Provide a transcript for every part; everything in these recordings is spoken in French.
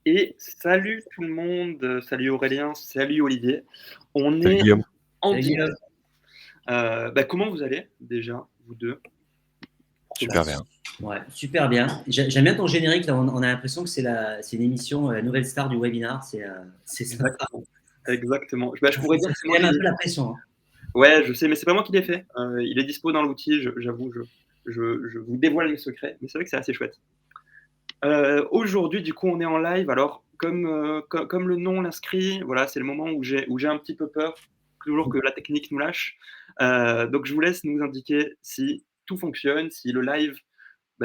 Et salut tout le monde, salut Aurélien, salut Olivier. On Salut est Guillaume. en Salut direct. Guillaume. Comment vous allez déjà, vous deux? Pour Bah, Super bien. ouais, super bien. J'aime bien ton générique. Là, on a l'impression que c'est une émission, la nouvelle star du webinar. C'est sympa. Exactement. Exactement. Je pourrais dire que c'est Il moi y a qui un l'ai. peu la pression, hein. Ouais, je sais, mais c'est pas moi qui l'ai fait. Il est dispo dans l'outil, j'avoue, je vous dévoile mes secrets, mais c'est vrai que c'est assez chouette. Aujourd'hui, du coup, on est en live. Alors, comme le nom l'inscrit, voilà, c'est le moment où j'ai un petit peu peur, toujours que la technique nous lâche. Donc, je vous laisse nous indiquer si tout fonctionne, si le live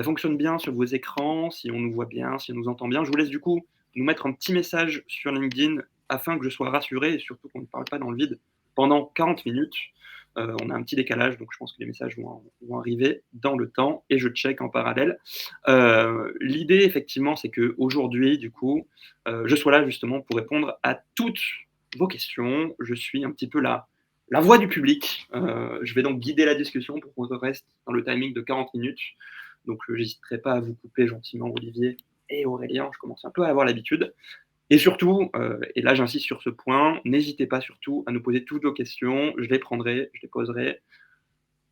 fonctionne bien sur vos écrans, si on nous voit bien, si on nous entend bien. Je vous laisse du coup nous mettre un petit message sur LinkedIn afin que je sois rassuré et surtout qu'on ne parle pas dans le vide pendant 40 minutes. On a un petit décalage, donc je pense que les messages vont arriver dans le temps et je check en parallèle. L'idée, effectivement, c'est qu'aujourd'hui, du coup, je sois là justement pour répondre à toutes vos questions. Je suis un petit peu la voix du public. Je vais donc guider la discussion pour qu'on reste dans le timing de 40 minutes. Donc, j'hésiterai pas à vous couper gentiment, Olivier et Aurélien. Je commence un peu à avoir l'habitude. Et surtout, et là j'insiste sur ce point, n'hésitez pas surtout à nous poser toutes vos questions. Je les prendrai, je les poserai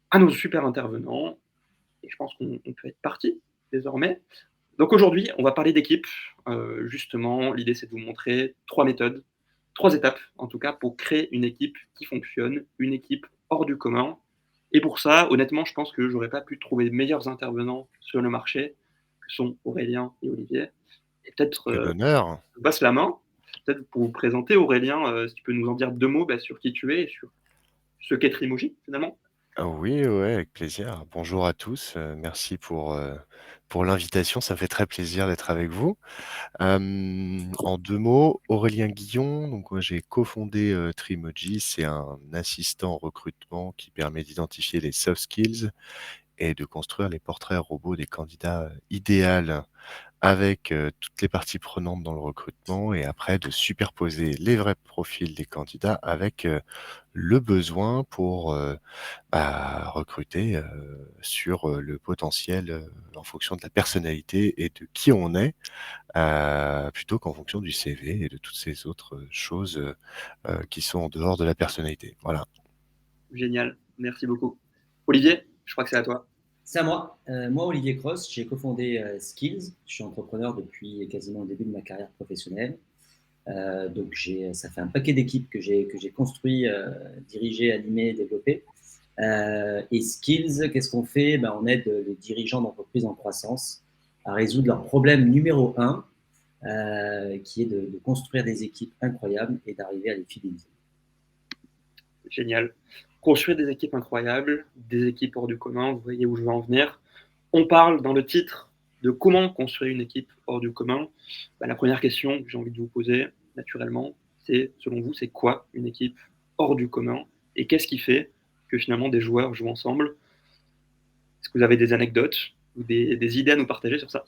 à nos super intervenants. Et je pense qu'on peut être parti désormais. Donc aujourd'hui, on va parler d'équipe. Justement, l'idée c'est de vous montrer 3 méthodes, 3 étapes en tout cas, pour créer une équipe qui fonctionne, une équipe hors du commun. Et pour ça, honnêtement, je pense que j'aurais pas pu trouver de meilleurs intervenants sur le marché, que sont Aurélien et Olivier. Et peut-être, Quel honneur. je vous passe la main, peut-être pour vous présenter, Aurélien, si tu peux nous en dire 2 mots sur qui tu es et sur ce qu'est Trimoji, finalement. Ah oui, ouais, avec plaisir. Bonjour à tous, merci pour l'invitation, ça fait très plaisir d'être avec vous. En 2 mots, Aurélien Guillon, donc moi j'ai cofondé, Trimoji, c'est un assistant recrutement qui permet d'identifier les soft skills et de construire les portraits robots des candidats, idéals avec, toutes les parties prenantes dans le recrutement et après de superposer les vrais profils des candidats avec, le besoin pour, recruter, sur, le potentiel, en fonction de la personnalité et de qui on est, plutôt qu'en fonction du CV et de toutes ces autres, choses, qui sont en dehors de la personnalité. Voilà. Génial, merci beaucoup. Olivier, je crois que c'est à toi. C'est à moi. Moi, Olivier Cross, j'ai cofondé Skills. Je suis entrepreneur depuis quasiment le début de ma carrière professionnelle. Donc, ça fait un paquet d'équipes que j'ai construit, dirigé, animé, développé. Et Skills, qu'est-ce qu'on fait? On aide les dirigeants d'entreprises en croissance à résoudre leur problème numéro 1, qui est de construire des équipes incroyables et d'arriver à les fidéliser. Génial. Construire des équipes incroyables, des équipes hors du commun, vous voyez où je veux en venir. On parle dans le titre de comment construire une équipe hors du commun. La première question que j'ai envie de vous poser, naturellement, c'est, selon vous, c'est quoi une équipe hors du commun? Et qu'est-ce qui fait que finalement des joueurs jouent ensemble? Est-ce que vous avez des anecdotes ou des idées à nous partager sur ça?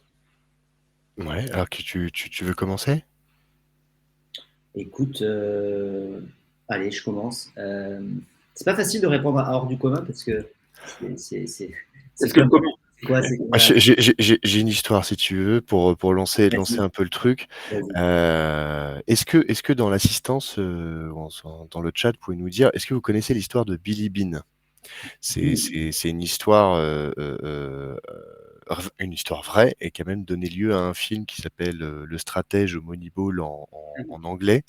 Ouais, alors que tu veux commencer? Écoute, allez, je commence. C'est pas facile de répondre à hors du commun parce que c'est Est-ce que quoi, le commun? Moi, j'ai une histoire si tu veux pour lancer Vas-y, un peu le truc. vas-y. Est-ce que dans l'assistance, ou dans le chat, vous pouvez nous dire, est-ce que vous connaissez l'histoire de Billy Bean? C'est une histoire, une histoire vraie et qui a même donné lieu à un film qui s'appelle, Le Stratège Moneyball en anglais,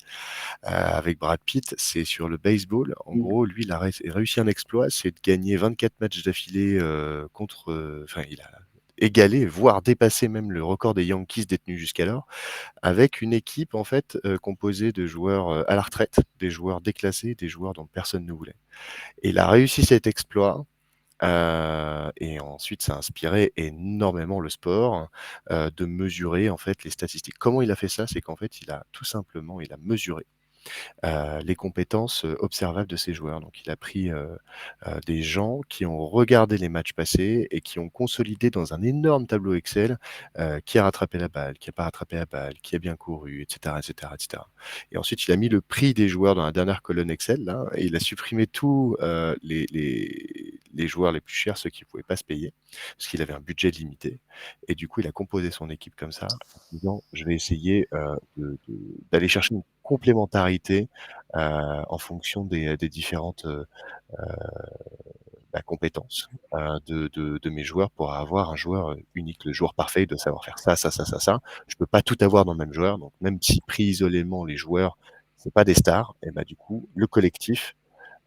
avec Brad Pitt. C'est sur le baseball. En gros, lui, il a réussi un exploit, c'est de gagner 24 matchs d'affilée, contre, enfin, il a égalé, voire dépassé même le record des Yankees détenu jusqu'alors, avec une équipe en fait, composée de joueurs, à la retraite, des joueurs déclassés, des joueurs dont personne ne voulait. Et il a réussi cet exploit, et ensuite ça a inspiré énormément le sport, de mesurer en fait les statistiques. Comment il a fait ça? C'est qu'en fait il a tout simplement il a mesuré. les compétences observables de ses joueurs. Donc, il a pris des gens qui ont regardé les matchs passés et qui ont consolidé dans un énorme tableau Excel qui a rattrapé la balle, qui n'a pas rattrapé la balle, qui a bien couru, etc., etc., etc. Et ensuite, il a mis le prix des joueurs dans la dernière colonne Excel, là, et il a supprimé tous les joueurs les plus chers, ceux qui ne pouvaient pas se payer, parce qu'il avait un budget limité. Et du coup, il a composé son équipe comme ça, en disant, je vais essayer d'aller chercher une complémentarité en fonction des différentes compétences de mes joueurs pour avoir un joueur unique. Le joueur parfait doit savoir faire ça, ça, ça, ça, ça. Je peux pas tout avoir dans le même joueur. Donc, même si pris isolément, les joueurs, c'est pas des stars, et du coup, le collectif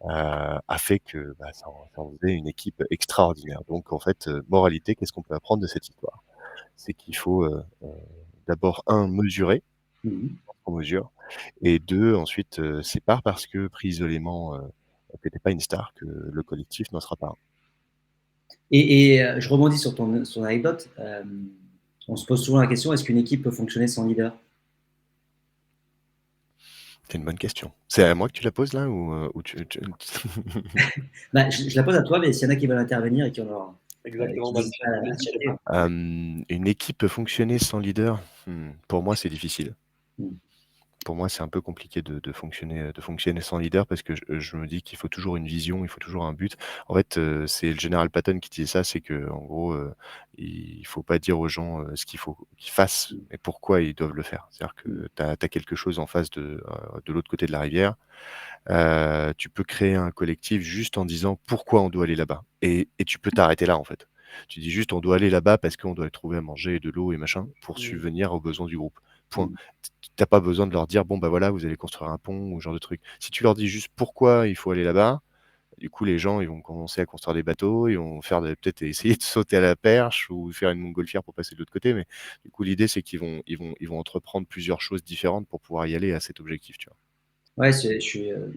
a fait que ça en faisait une équipe extraordinaire. Donc, en fait, moralité, qu'est-ce qu'on peut apprendre de cette histoire? C'est qu'il faut d'abord, mesurer, on mesure, et deux, ensuite, c'est pas parce que pris isolément, que t'es pas une star que le collectif n'en sera pas un. Et je rebondis sur ton anecdote. On se pose souvent la question, est-ce qu'une équipe peut fonctionner sans leader? C'est une bonne question. C'est à moi que tu la poses là ou tu Je la pose à toi, mais s'il y en a qui veulent intervenir et qui en ont, Exactement, qui dans le n'hésitent chat, pas à n'hésitez chatter. pas. Une équipe peut fonctionner sans leader? Pour moi, c'est difficile. Mm. Pour moi, c'est un peu compliqué de fonctionner sans leader parce que je me dis qu'il faut toujours une vision, il faut toujours un but. En fait, c'est le général Patton qui disait ça, c'est qu'en gros, il faut pas dire aux gens, ce qu'il faut qu'ils fassent et pourquoi ils doivent le faire. C'est-à-dire que tu as quelque chose en face de l'autre côté de la rivière. Tu peux créer un collectif juste en disant pourquoi on doit aller là-bas et tu peux t'arrêter là, en fait. Tu dis juste: «On doit aller là-bas parce qu'on doit trouver à manger et de l'eau et machin pour subvenir aux besoins du groupe. Point». Mm. Tu pas besoin de leur dire: «Bon, voilà, vous allez construire un pont» ou ce genre de truc. Si tu leur dis juste pourquoi il faut aller là-bas, du coup, les gens, ils vont commencer à construire des bateaux, ils vont faire peut-être essayer de sauter à la perche ou faire une montgolfière pour passer de l'autre côté, mais du coup, l'idée, c'est qu'ils vont entreprendre plusieurs choses différentes pour pouvoir y aller à cet objectif, tu vois? Ouais,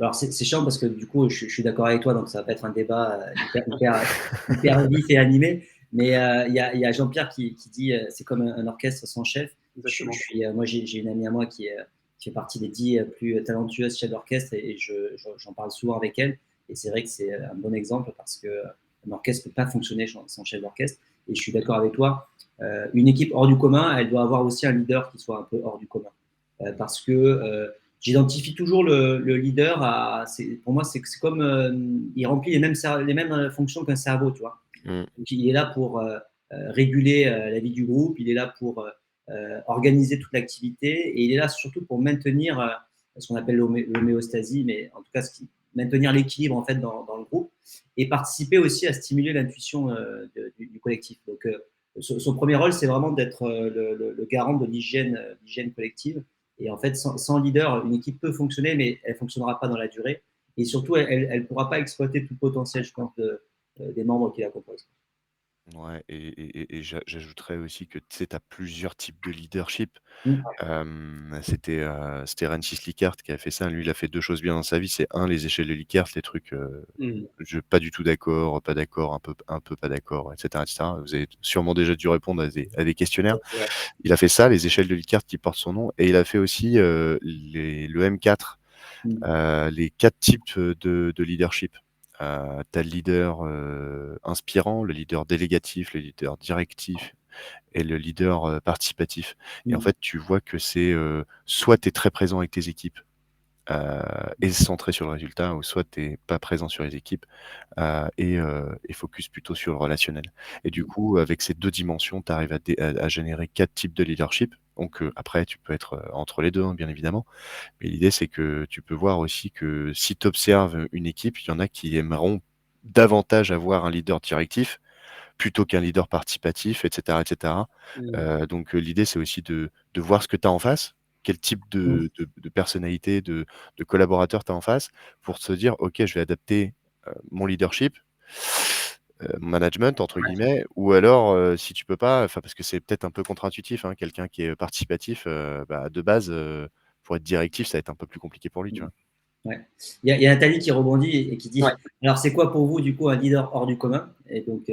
alors c'est chiant parce que du coup, je suis d'accord avec toi, donc ça va pas être un débat hyper vif et animé. Mais il y a Jean-Pierre qui dit c'est comme un orchestre sans chef. Exactement. Moi, j'ai une amie à moi qui fait partie des 10 plus talentueuses chefs d'orchestre et j'en parle souvent avec elle. Et c'est vrai que c'est un bon exemple parce qu'un orchestre ne peut pas fonctionner sans chef d'orchestre. Et je suis d'accord avec toi. Une équipe hors du commun, elle doit avoir aussi un leader qui soit un peu hors du commun. Parce que j'identifie toujours le leader pour moi, c'est comme il remplit les mêmes fonctions qu'un cerveau, tu vois. Mmh. Donc, il est là pour réguler la vie du groupe, il est là pour organiser toute l'activité et il est là surtout pour maintenir ce qu'on appelle l'homéostasie, mais en tout cas, maintenir l'équilibre en fait dans le groupe et participer aussi à stimuler l'intuition du collectif. Donc, son premier rôle, c'est vraiment d'être le garant de l'hygiène collective. Et en fait, sans leader, une équipe peut fonctionner, mais elle ne fonctionnera pas dans la durée. Et surtout, elle ne pourra pas exploiter tout le potentiel, je pense, des membres qui la composent. Ouais, et j'ajouterais aussi que, tu sais, tu as plusieurs types de leadership. Mm. C'était Rensis Likert qui a fait ça. Lui, il a fait 2 choses bien dans sa vie. C'est les échelles de Likert, les trucs, je pas du tout d'accord, pas d'accord, un peu pas d'accord, et cetera, et cetera. Vous avez sûrement déjà dû répondre à des questionnaires. Ouais. Il a fait ça, les échelles de Likert qui portent son nom, et il a fait aussi, le M4, Mm. les 4 types de leadership. Tu as le leader, inspirant, le leader délégatif, le leader directif et le leader, participatif. Et en Mm. fait, tu vois que c'est, soit tu es très présent avec tes équipes, et centré sur le résultat, ou soit tu es pas présent sur les équipes, et focus plutôt sur le relationnel. Et du coup, avec ces 2 dimensions, tu arrives à générer 4 types de leadership. Donc, après tu peux être, entre les 2, hein, bien évidemment. Mais l'idée, c'est que tu peux voir aussi que si tu observes une équipe, il y en a qui aimeront davantage avoir un leader directif plutôt qu'un leader participatif, et cetera, et cetera. Donc, l'idée, c'est aussi de voir ce que tu as en face, quel type Mm. de personnalité, de collaborateur tu as en face, pour se dire: «OK, je vais adapter, mon leadership, mon management entre guillemets», ou alors, si tu peux pas, enfin, parce que c'est peut-être un peu contre-intuitif, hein, quelqu'un qui est participatif, de base, pour être directif, ça va être un peu plus compliqué pour lui, tu Mm. vois? Ouais. Il y a Nathalie qui rebondit et qui Ouais, dit alors, c'est quoi pour vous, du coup, un leader hors du commun? Et donc,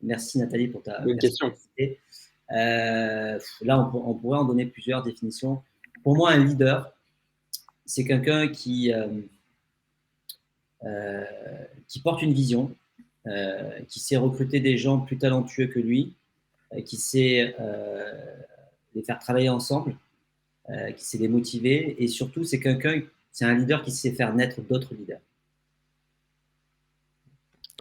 merci Nathalie pour ta bonne question. perspicacité. Là, on pourrait en donner plusieurs définitions. Pour moi, un leader, c'est quelqu'un qui porte une vision, qui sait recruter des gens plus talentueux que lui, qui sait les faire travailler ensemble, qui sait les motiver. Et surtout, c'est un leader qui sait faire naître d'autres leaders.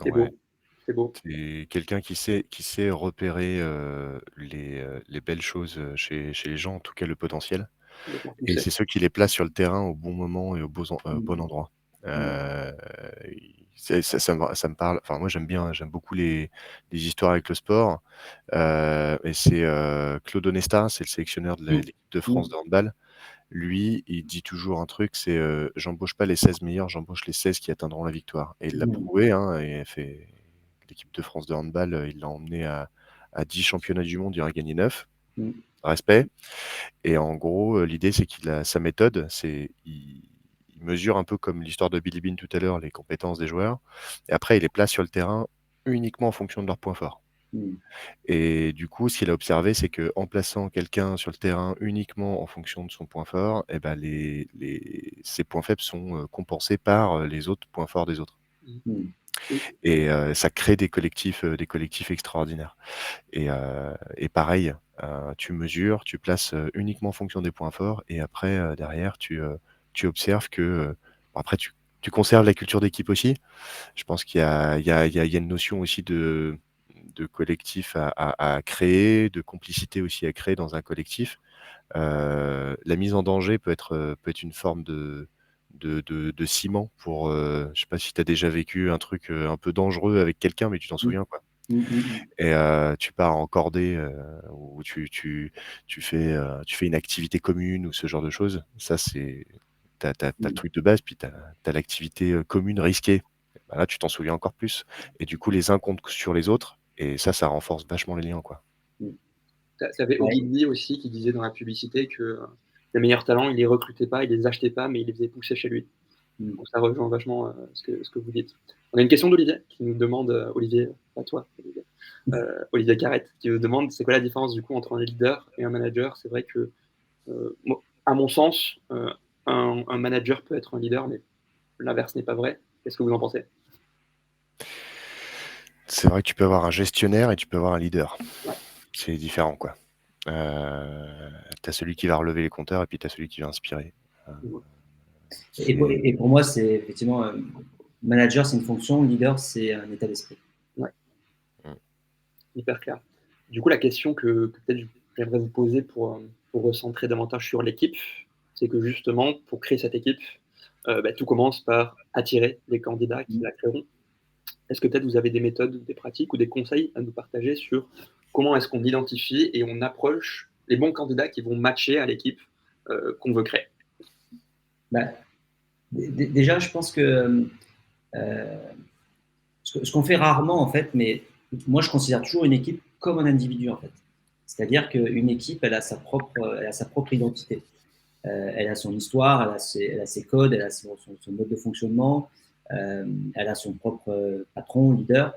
C'est Ouais. beau. C'est beau. C'est quelqu'un qui sait repérer les belles choses chez les gens, en tout cas le potentiel. Complètement Et poussé. c'est ceux qui les placent sur le terrain au bon moment et au bon endroit. Ça me parle. Enfin, moi, j'aime beaucoup les histoires avec le sport. Et c'est Claude Onesta, c'est le sélectionneur de l'équipe de France de handball. Lui, il dit toujours un truc, c'est j'embauche pas les 16 meilleurs, j'embauche les 16 qui atteindront la victoire. Et il l'a prouvé, hein, et fait l'équipe de France de handball, il l'a emmené à 10 championnats du monde, il en a gagné 9. Respect. Et en gros, l'idée, c'est sa méthode, c'est il mesure un peu comme l'histoire de Billy Beane tout à l'heure, les compétences des joueurs. Et après, il les place sur le terrain uniquement en fonction de leurs points forts. Et du coup, ce qu'il a observé, c'est qu'en plaçant quelqu'un sur le terrain uniquement en fonction de son point fort, eh ben ses points faibles sont compensés par les autres points forts des autres. Et ça crée des collectifs extraordinaires. Et pareil, tu mesures, tu places uniquement en fonction des points forts, et après, derrière, tu observes que après, tu conserves la culture d'équipe aussi. Je pense qu'il y a une notion aussi de collectif à créer, de complicité aussi à créer dans un collectif. La mise en danger peut être une forme de ciment pour, je sais pas si tu as déjà vécu un truc un peu dangereux avec quelqu'un, mais tu t'en souviens, quoi. Et tu pars en cordée, ou tu fais une activité commune ou ce genre de choses. Ça, c'est t'as le truc de base, puis t'as l'activité commune risquée. Bah là, tu t'en souviens encore plus. Et du coup, les uns comptent sur les autres, et ça renforce vachement les liens, quoi. T'avais Ogilvy aussi qui disait dans la publicité que les meilleurs talents, il les recrutait pas, il les achetait pas, mais il les faisait pousser chez lui. Donc ça rejoint vachement ce que vous dites. On a une question d'Olivier qui nous demande, Olivier, pas toi, Olivier, Olivier Carrette, qui nous demande c'est quoi la différence du coup entre un leader et un manager. C'est vrai que, à mon sens, un manager peut être un leader, mais l'inverse n'est pas vrai. Qu'est-ce que vous en pensez? C'est vrai que tu peux avoir un gestionnaire et tu peux avoir un leader. C'est différent, quoi. Tu as celui qui va relever les compteurs, et puis tu as celui qui va inspirer. Et pour moi, c'est effectivement, manager, c'est une fonction, leader, c'est un état d'esprit. Ouais. Hyper clair. Du coup, la question que peut-être j'aimerais vous poser pour recentrer davantage sur l'équipe, c'est que justement, pour créer cette équipe, tout commence par attirer les candidats qui la créeront. Est-ce que peut-être vous avez des méthodes, des pratiques ou des conseils à nous partager sur comment est-ce qu'on identifie et on approche les bons candidats qui vont matcher à l'équipe qu'on veut créer? Déjà, je pense que ce qu'on fait rarement, en fait, mais moi, je considère toujours une équipe comme un individu, en fait. C'est-à-dire qu'une équipe, elle a sa propre identité. Elle a son histoire, elle a ses codes, elle a son mode de fonctionnement, elle a son propre patron, leader.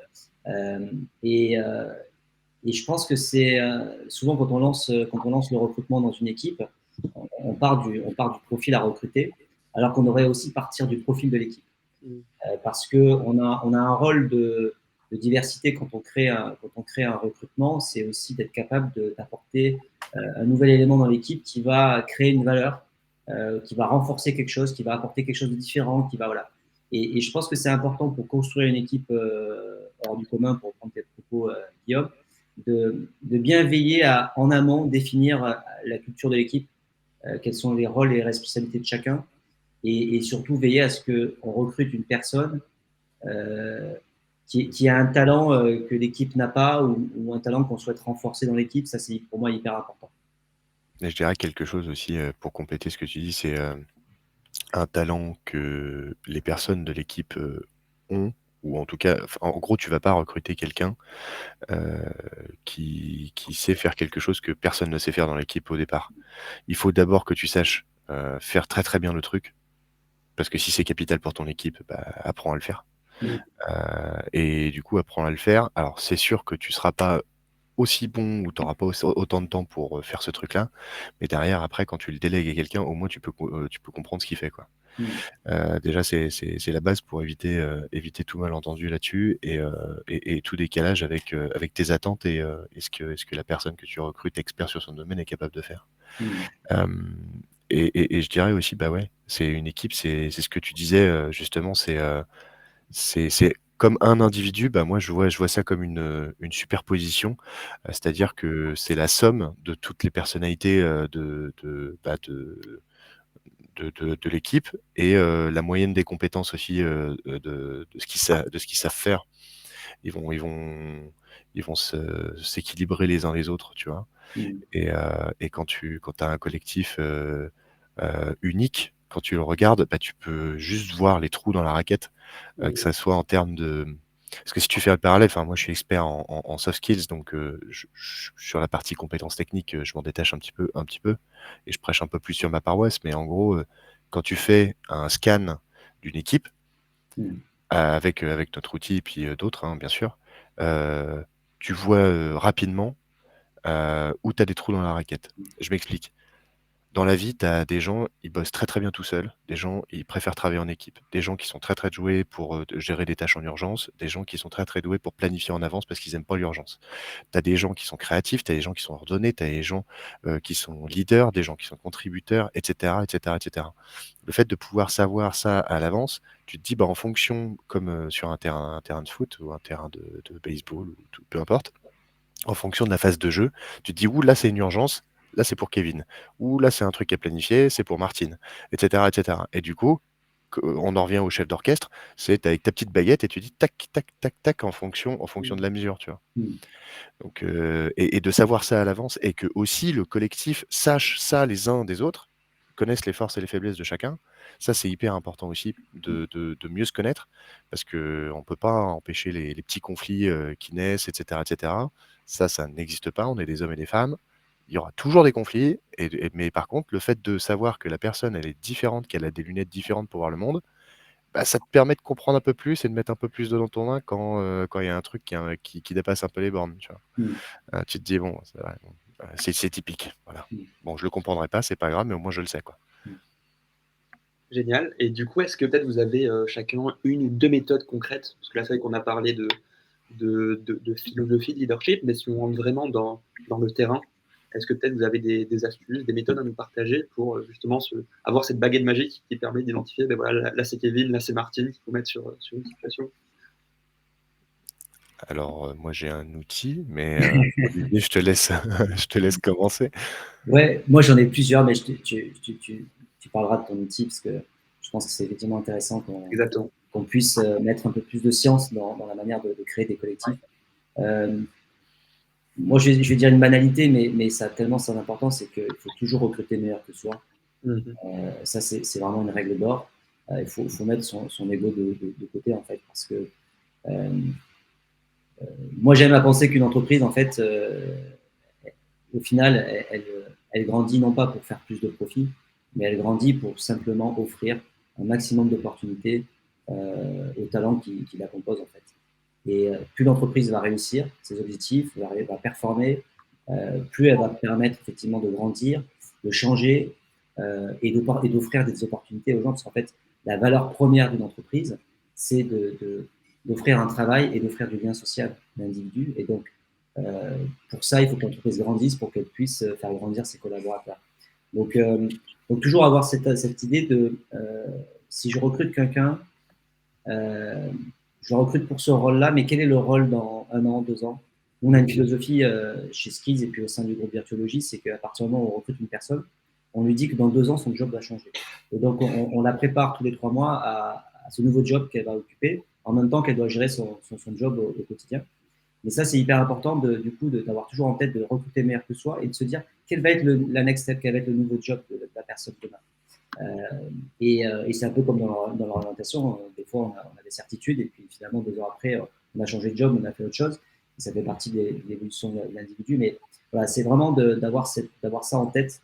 Et je pense que c'est souvent quand on lance le recrutement dans une équipe, on part du profil à recruter, alors qu'on devrait aussi partir du profil de l'équipe. Parce qu'on a un rôle de diversité quand on crée un recrutement, c'est aussi d'être capable d'apporter un nouvel élément dans l'équipe qui va créer une valeur, qui va renforcer quelque chose, qui va apporter quelque chose de différent, qui va voilà. Et je pense que c'est important pour construire une équipe hors du commun, pour prendre tes propos, Guillaume, de bien veiller à en amont définir la culture de l'équipe, quels sont les rôles et les responsabilités de chacun, et surtout veiller à ce qu'on recrute une personne qui a un talent que l'équipe n'a pas, ou un talent qu'on souhaite renforcer dans l'équipe. Ça, c'est pour moi hyper important. Et je dirais quelque chose aussi pour compléter ce que tu dis, c'est un talent que les personnes de l'équipe ont, ou en tout cas, en gros, tu vas pas recruter quelqu'un qui sait faire quelque chose que personne ne sait faire dans l'équipe au départ. Il faut d'abord que tu saches faire très très bien le truc, parce que si c'est capital pour ton équipe, apprends à le faire. Et du coup, apprends à le faire. Alors, c'est sûr que tu seras pas aussi bon ou tu n'auras pas autant de temps pour faire ce truc-là. Mais derrière, après, quand tu le délègues à quelqu'un, au moins tu peux comprendre ce qu'il fait, quoi. Déjà, c'est la base pour éviter tout malentendu là-dessus et tout décalage avec tes attentes et ce que la personne que tu recrutes, expert sur son domaine, est capable de faire. Et je dirais aussi, bah ouais, c'est une équipe, c'est ce que tu disais justement, c'est comme un individu. Bah moi je vois ça comme une superposition, c'est-à-dire que c'est la somme de toutes les personnalités de l'équipe et la moyenne des compétences aussi de ce qu'ils savent faire. Ils vont s'équilibrer les uns les autres, tu vois. Et quand tu as un collectif unique, quand tu le regardes, bah, tu peux juste voir les trous dans la raquette, que ça soit en termes de... Parce que si tu fais le parallèle, enfin moi je suis expert en soft skills, donc sur la partie compétences techniques, je m'en détache un petit peu, et je prêche un peu plus sur ma paroisse, mais en gros, quand tu fais un scan d'une équipe, avec notre outil et puis d'autres, hein, bien sûr, tu vois rapidement où tu as des trous dans la raquette. Je m'explique. Dans la vie, tu as des gens, ils bossent très très bien tout seuls, des gens, ils préfèrent travailler en équipe, des gens qui sont très très doués pour gérer des tâches en urgence, des gens qui sont très très doués pour planifier en avance parce qu'ils n'aiment pas l'urgence. Tu as des gens qui sont créatifs, tu as des gens qui sont ordonnés, tu as des gens qui sont leaders, des gens qui sont contributeurs, etc., etc., etc. Le fait de pouvoir savoir ça à l'avance, tu te dis, bah, en fonction, comme sur un terrain de foot ou un terrain de baseball, ou peu importe, en fonction de la phase de jeu, tu te dis: «Ouh, là, c'est une urgence, là, c'est pour Kevin. Ouh, là, c'est un truc à planifier, c'est pour Martine», et cetera, et cetera. Et du coup, on en revient au chef d'orchestre, c'est avec ta petite baguette et tu dis tac, tac, tac, tac en fonction de la mesure, tu vois? Donc et de savoir ça à l'avance et que aussi le collectif sache ça les uns des autres, connaissent les forces et les faiblesses de chacun. Ça, c'est hyper important aussi de mieux se connaître parce qu'on peut pas empêcher les petits conflits qui naissent, et cetera, et cetera. Ça n'existe pas, on est des hommes et des femmes. Il y aura toujours des conflits mais par contre, le fait de savoir que la personne, elle est différente, qu'elle a des lunettes différentes pour voir le monde, bah, ça te permet de comprendre un peu plus et de mettre un peu plus d'eau dans ton vin quand il y a un truc qui dépasse un peu les bornes, tu vois? Tu te dis: «Bon, c'est vrai, bon, c'est typique», voilà. Bon, je le comprendrai pas, c'est pas grave, mais au moins je le sais, quoi. Génial. Et du coup, est-ce que peut-être vous avez chacun une ou deux méthodes concrètes? Parce que là, c'est vrai qu'on a parlé de philosophie, de leadership, mais si on rentre vraiment dans le terrain, est-ce que peut-être vous avez des astuces, des méthodes à nous partager pour justement avoir cette baguette magique qui permet d'identifier, ben voilà, là c'est Kevin, là c'est Martine qu'il faut mettre sur une situation? Alors, moi j'ai un outil, mais Olivier, je te laisse je te laisse commencer. Ouais, moi j'en ai plusieurs, mais tu parleras de ton outil parce que je pense que c'est effectivement intéressant Exactement. qu'on puisse mettre un peu plus de science dans la manière de créer des collectifs. Moi, je vais dire une banalité, mais ça a tellement son importance, c'est qu'il faut toujours recruter meilleur que soi. Ça, c'est vraiment une règle d'or. Il faut mettre son ego de côté, en fait, parce que moi, j'aime à penser qu'une entreprise, en fait, au final, elle grandit non pas pour faire plus de profit, mais elle grandit pour simplement offrir un maximum d'opportunités aux talents qui la composent, en fait. Et plus l'entreprise va réussir ses objectifs, va performer, plus elle va permettre effectivement de grandir, de changer et d'offrir des opportunités aux gens. Parce qu'en fait, la valeur première d'une entreprise, c'est d'offrir un travail et d'offrir du lien social à l'individu. Et donc, pour ça, il faut que l'entreprise grandisse pour qu'elle puisse faire grandir ses collaborateurs. Donc toujours avoir cette idée de si je recrute quelqu'un, je recrute pour ce rôle-là, mais quel est le rôle dans 1 an, 2 ans? On a une philosophie chez Skills et puis au sein du groupe Virtuologie, c'est qu'à partir du moment où on recrute une personne, on lui dit que dans 2 ans, son job va changer. Et donc, on la prépare tous les 3 mois à ce nouveau job qu'elle va occuper, en même temps qu'elle doit gérer son job au quotidien. Mais ça, c'est hyper important du coup d'avoir toujours en tête de recruter meilleur que soi et de se dire quel va être la next step, quel va être le nouveau job de la personne demain. Et c'est un peu comme dans l'orientation. Des fois, on a des certitudes et puis finalement, 2 ans après, on a changé de job, on a fait autre chose. Et ça fait partie de l'évolution de l'individu. Mais voilà, c'est vraiment d'avoir ça en tête,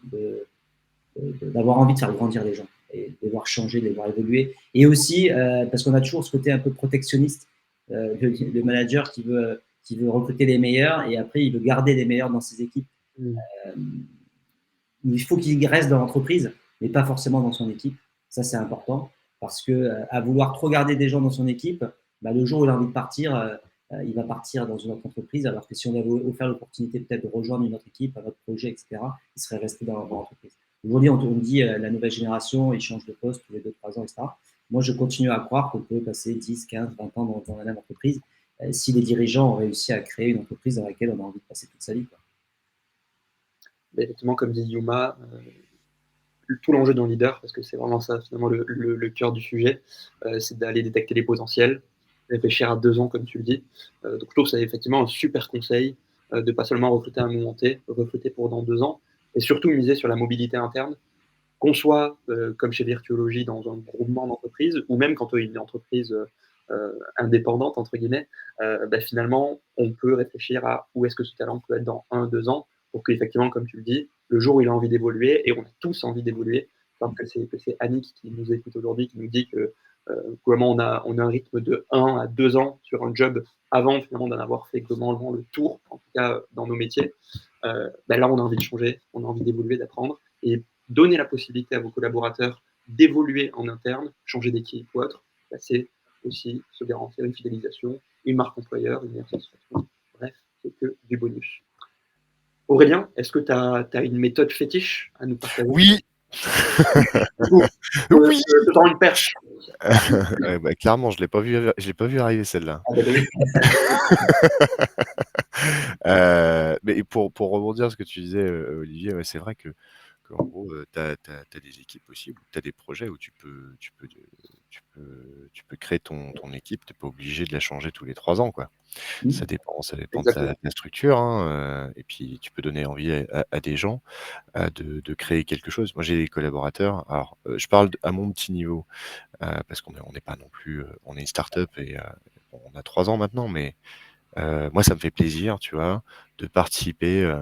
d'avoir envie de faire grandir les gens et de les voir changer, de les voir évoluer. Et aussi, parce qu'on a toujours ce côté un peu protectionniste, le manager qui veut qui veut recruter les meilleurs et après, il veut garder les meilleurs dans ses équipes. Euh, il faut qu'il reste dans l'entreprise, mais pas forcément dans son équipe. Ça, c'est important parce que à vouloir trop garder des gens dans son équipe, bah, le jour où il a envie de partir, il va partir dans une autre entreprise, alors que si on avait offert l'opportunité peut-être de rejoindre une autre équipe, un autre projet, etc., il serait resté dans l'entreprise. Aujourd'hui, on dit la nouvelle génération, ils changent de poste tous les 2-3 ans, etc. Moi, je continue à croire qu'on peut passer 10, 15, 20 ans dans la même entreprise si les dirigeants ont réussi à créer une entreprise dans laquelle on a envie de passer toute sa vie, quoi. Effectivement, comme dit Yuma, tout l'enjeu d'un leader, parce que c'est vraiment ça finalement le cœur du sujet, c'est d'aller détecter les potentiels, réfléchir à 2 ans comme tu le dis. Donc je trouve que c'est effectivement un super conseil de pas seulement recruter à un moment T, recruter pour dans 2 ans, et surtout miser sur la mobilité interne, qu'on soit comme chez Virtuologie dans un groupement d'entreprises, ou même quand on est une entreprise indépendante entre guillemets, finalement on peut réfléchir à où est-ce que ce talent peut être dans 1-2 ans, pour qu'effectivement, comme tu le dis, le jour où il a envie d'évoluer, et on a tous envie d'évoluer, je pense que c'est Annick qui nous écoute aujourd'hui, qui nous dit que vraiment on a un rythme de 1 à 2 ans sur un job avant finalement d'en avoir fait globalement le tour, en tout cas dans nos métiers. Là, on a envie de changer, on a envie d'évoluer, d'apprendre, et donner la possibilité à vos collaborateurs d'évoluer en interne, changer d'équipe ou autre, c'est aussi se garantir une fidélisation, une marque employeur, une meilleure satisfaction. Bref, c'est que du bonus. Aurélien, est-ce que tu as une méthode fétiche à nous partager? Oui. Oui. Je tends une perche. Clairement, je l'ai pas vu arriver celle-là. Mais pour rebondir sur ce que tu disais, Olivier, ouais, c'est vrai que qu'en gros, tu as des équipes possibles, tu as des projets où tu peux créer ton équipe, tu es pas obligé de la changer tous les 3 ans, quoi. Ça dépend de la structure, hein, et puis tu peux donner envie à des gens de créer quelque chose. Moi, j'ai des collaborateurs, alors je parle à mon petit niveau, parce qu'on n'est pas non plus, on est une start-up et on a 3 ans maintenant, mais moi, ça me fait plaisir, tu vois, de participer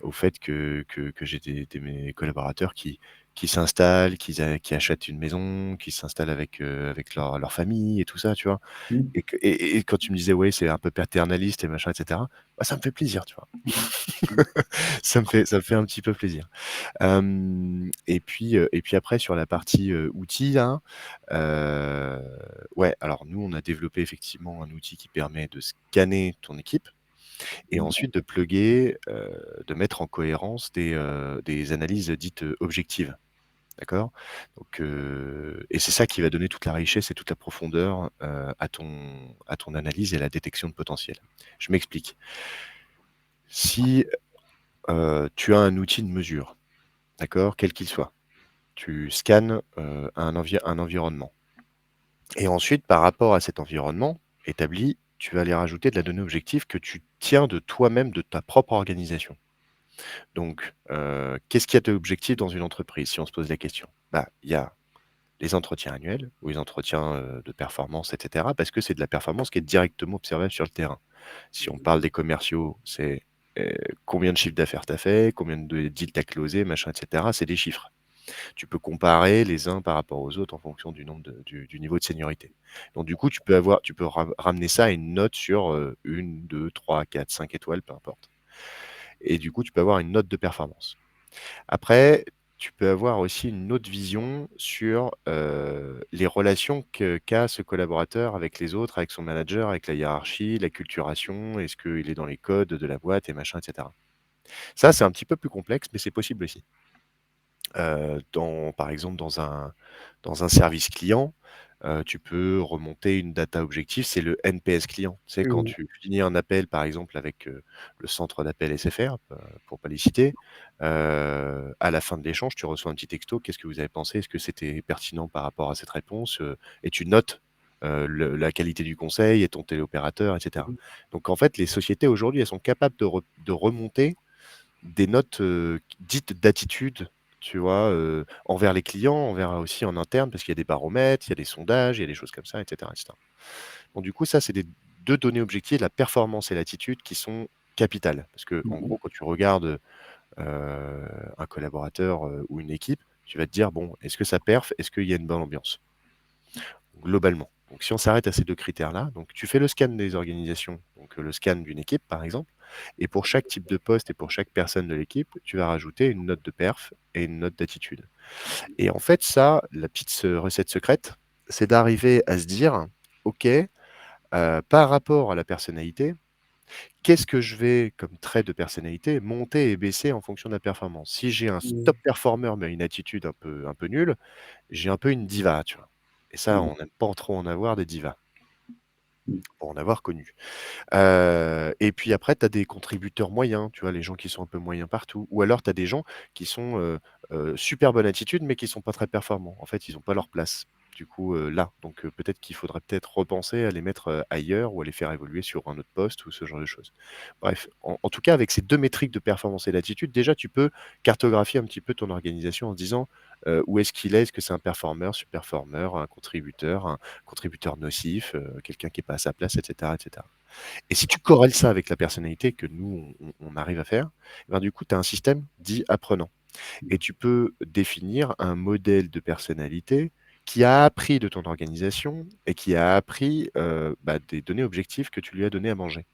au fait que j'ai mes collaborateurs qui s'installent, qui achètent une maison, qui s'installent avec leur famille et tout ça, tu vois. Et quand tu me disais, ouais, c'est un peu paternaliste et machin, etc., bah, ça me fait plaisir, tu vois. Ça me fait un petit peu plaisir. Et puis après, sur la partie outils, là, ouais, alors nous, on a développé effectivement un outil qui permet de scanner ton équipe et ensuite de plugger, de mettre en cohérence des analyses dites objectives. D'accord? Donc, et c'est ça qui va donner toute la richesse et toute la profondeur à ton analyse et à la détection de potentiel. Je m'explique. Si tu as un outil de mesure, d'accord, quel qu'il soit, tu scannes un environnement. Et ensuite, par rapport à cet environnement établi, tu vas aller rajouter de la donnée objective que tu tiens de toi-même, de ta propre organisation. Donc, qu'est-ce qu'il y a d'objectif dans une entreprise, si on se pose la question? Il y a les entretiens annuels ou les entretiens de performance, etc., parce que c'est de la performance qui est directement observable sur le terrain. Si on parle des commerciaux, c'est combien de chiffres d'affaires tu as fait, combien de deals tu as closé, machin, etc. C'est des chiffres. Tu peux comparer les uns par rapport aux autres en fonction du niveau de seniorité. Donc du coup, tu peux ramener ça à une note sur 1, 2, 3, 4, 5 étoiles, peu importe. Et du coup, tu peux avoir une note de performance. Après, tu peux avoir aussi une autre vision sur les relations qu'a ce collaborateur avec les autres, avec son manager, avec la hiérarchie, la culturation, est-ce qu'il est dans les codes de la boîte et machin, etc. Ça, c'est un petit peu plus complexe, mais c'est possible aussi. Par exemple, dans un service client, tu peux remonter une data objective, c'est le NPS client. Tu sais, quand tu finis un appel, par exemple, avec le centre d'appel SFR, pour pas les citer, à la fin de l'échange, tu reçois un petit texto. Qu'est-ce que vous avez pensé? Est-ce que c'était pertinent par rapport à cette réponse? Et tu notes la qualité du conseil et ton téléopérateur, etc. Donc, en fait, les sociétés aujourd'hui, elles sont capables de remonter des notes dites d'attitude, tu vois, envers les clients, envers aussi en interne, parce qu'il y a des baromètres, il y a des sondages, il y a des choses comme ça, etc., etc. Bon, du coup, ça, c'est des 2 données objectives, la performance et l'attitude, qui sont capitales. Parce que, en gros, quand tu regardes un collaborateur ou une équipe, tu vas te dire, bon, est-ce que ça perf? Est-ce qu'il y a une bonne ambiance? globalement. Donc, si on s'arrête à ces 2 critères-là, donc tu fais le scan des organisations, donc le scan d'une équipe, par exemple, et pour chaque type de poste et pour chaque personne de l'équipe, tu vas rajouter une note de perf et une note d'attitude. Et en fait, ça, la petite recette secrète, c'est d'arriver à se dire: «OK, par rapport à la personnalité, qu'est-ce que je vais, comme trait de personnalité, monter et baisser en fonction de la performance?» Si j'ai un Mmh. top performer, mais une attitude un peu nulle, j'ai un peu une diva, tu vois? Et ça, Mmh. on n'aime pas trop en avoir des divas, Mmh. pour en avoir connu. Et puis après, tu as des contributeurs moyens, tu vois? Les gens qui sont un peu moyens partout. Ou alors tu as des gens qui sont, super bonne attitude, mais qui sont pas très performants. En fait, ils ont pas leur place, du coup, là. Donc peut-être qu'il faudrait peut-être repenser à les mettre, ailleurs ou à les faire évoluer sur un autre poste ou ce genre de choses. Bref, en tout cas, avec ces 2 métriques de performance et d'attitude, déjà, tu peux cartographier un petit peu ton organisation en se disant, où est-ce qu'il est? Est-ce que c'est un performeur, sous-performeur, un contributeur nocif, quelqu'un qui est pas à sa place, et cetera, et cetera. Et si tu corrèles ça avec la personnalité que nous, on arrive à faire, eh ben, du coup, tu as un système dit apprenant. Et tu peux définir un modèle de personnalité qui a appris de ton organisation et qui a appris des données objectives que tu lui as donné à manger.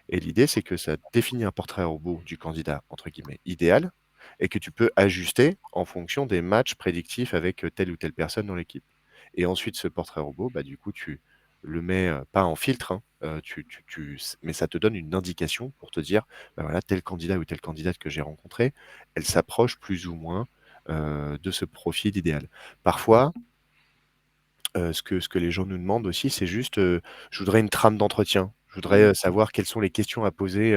Et l'idée, c'est que ça définit un portrait robot du candidat, entre guillemets, idéal, et que tu peux ajuster en fonction des matchs prédictifs avec telle ou telle personne dans l'équipe. Et ensuite, ce portrait robot, du coup, tu le mets pas en filtre, hein, mais ça te donne une indication pour te dire, voilà, tel candidat ou telle candidate que j'ai rencontré, elle s'approche plus ou moins de ce profil idéal. Parfois, ce que les gens nous demandent aussi, c'est juste, je voudrais une trame d'entretien. Je voudrais, savoir quelles sont les questions à poser,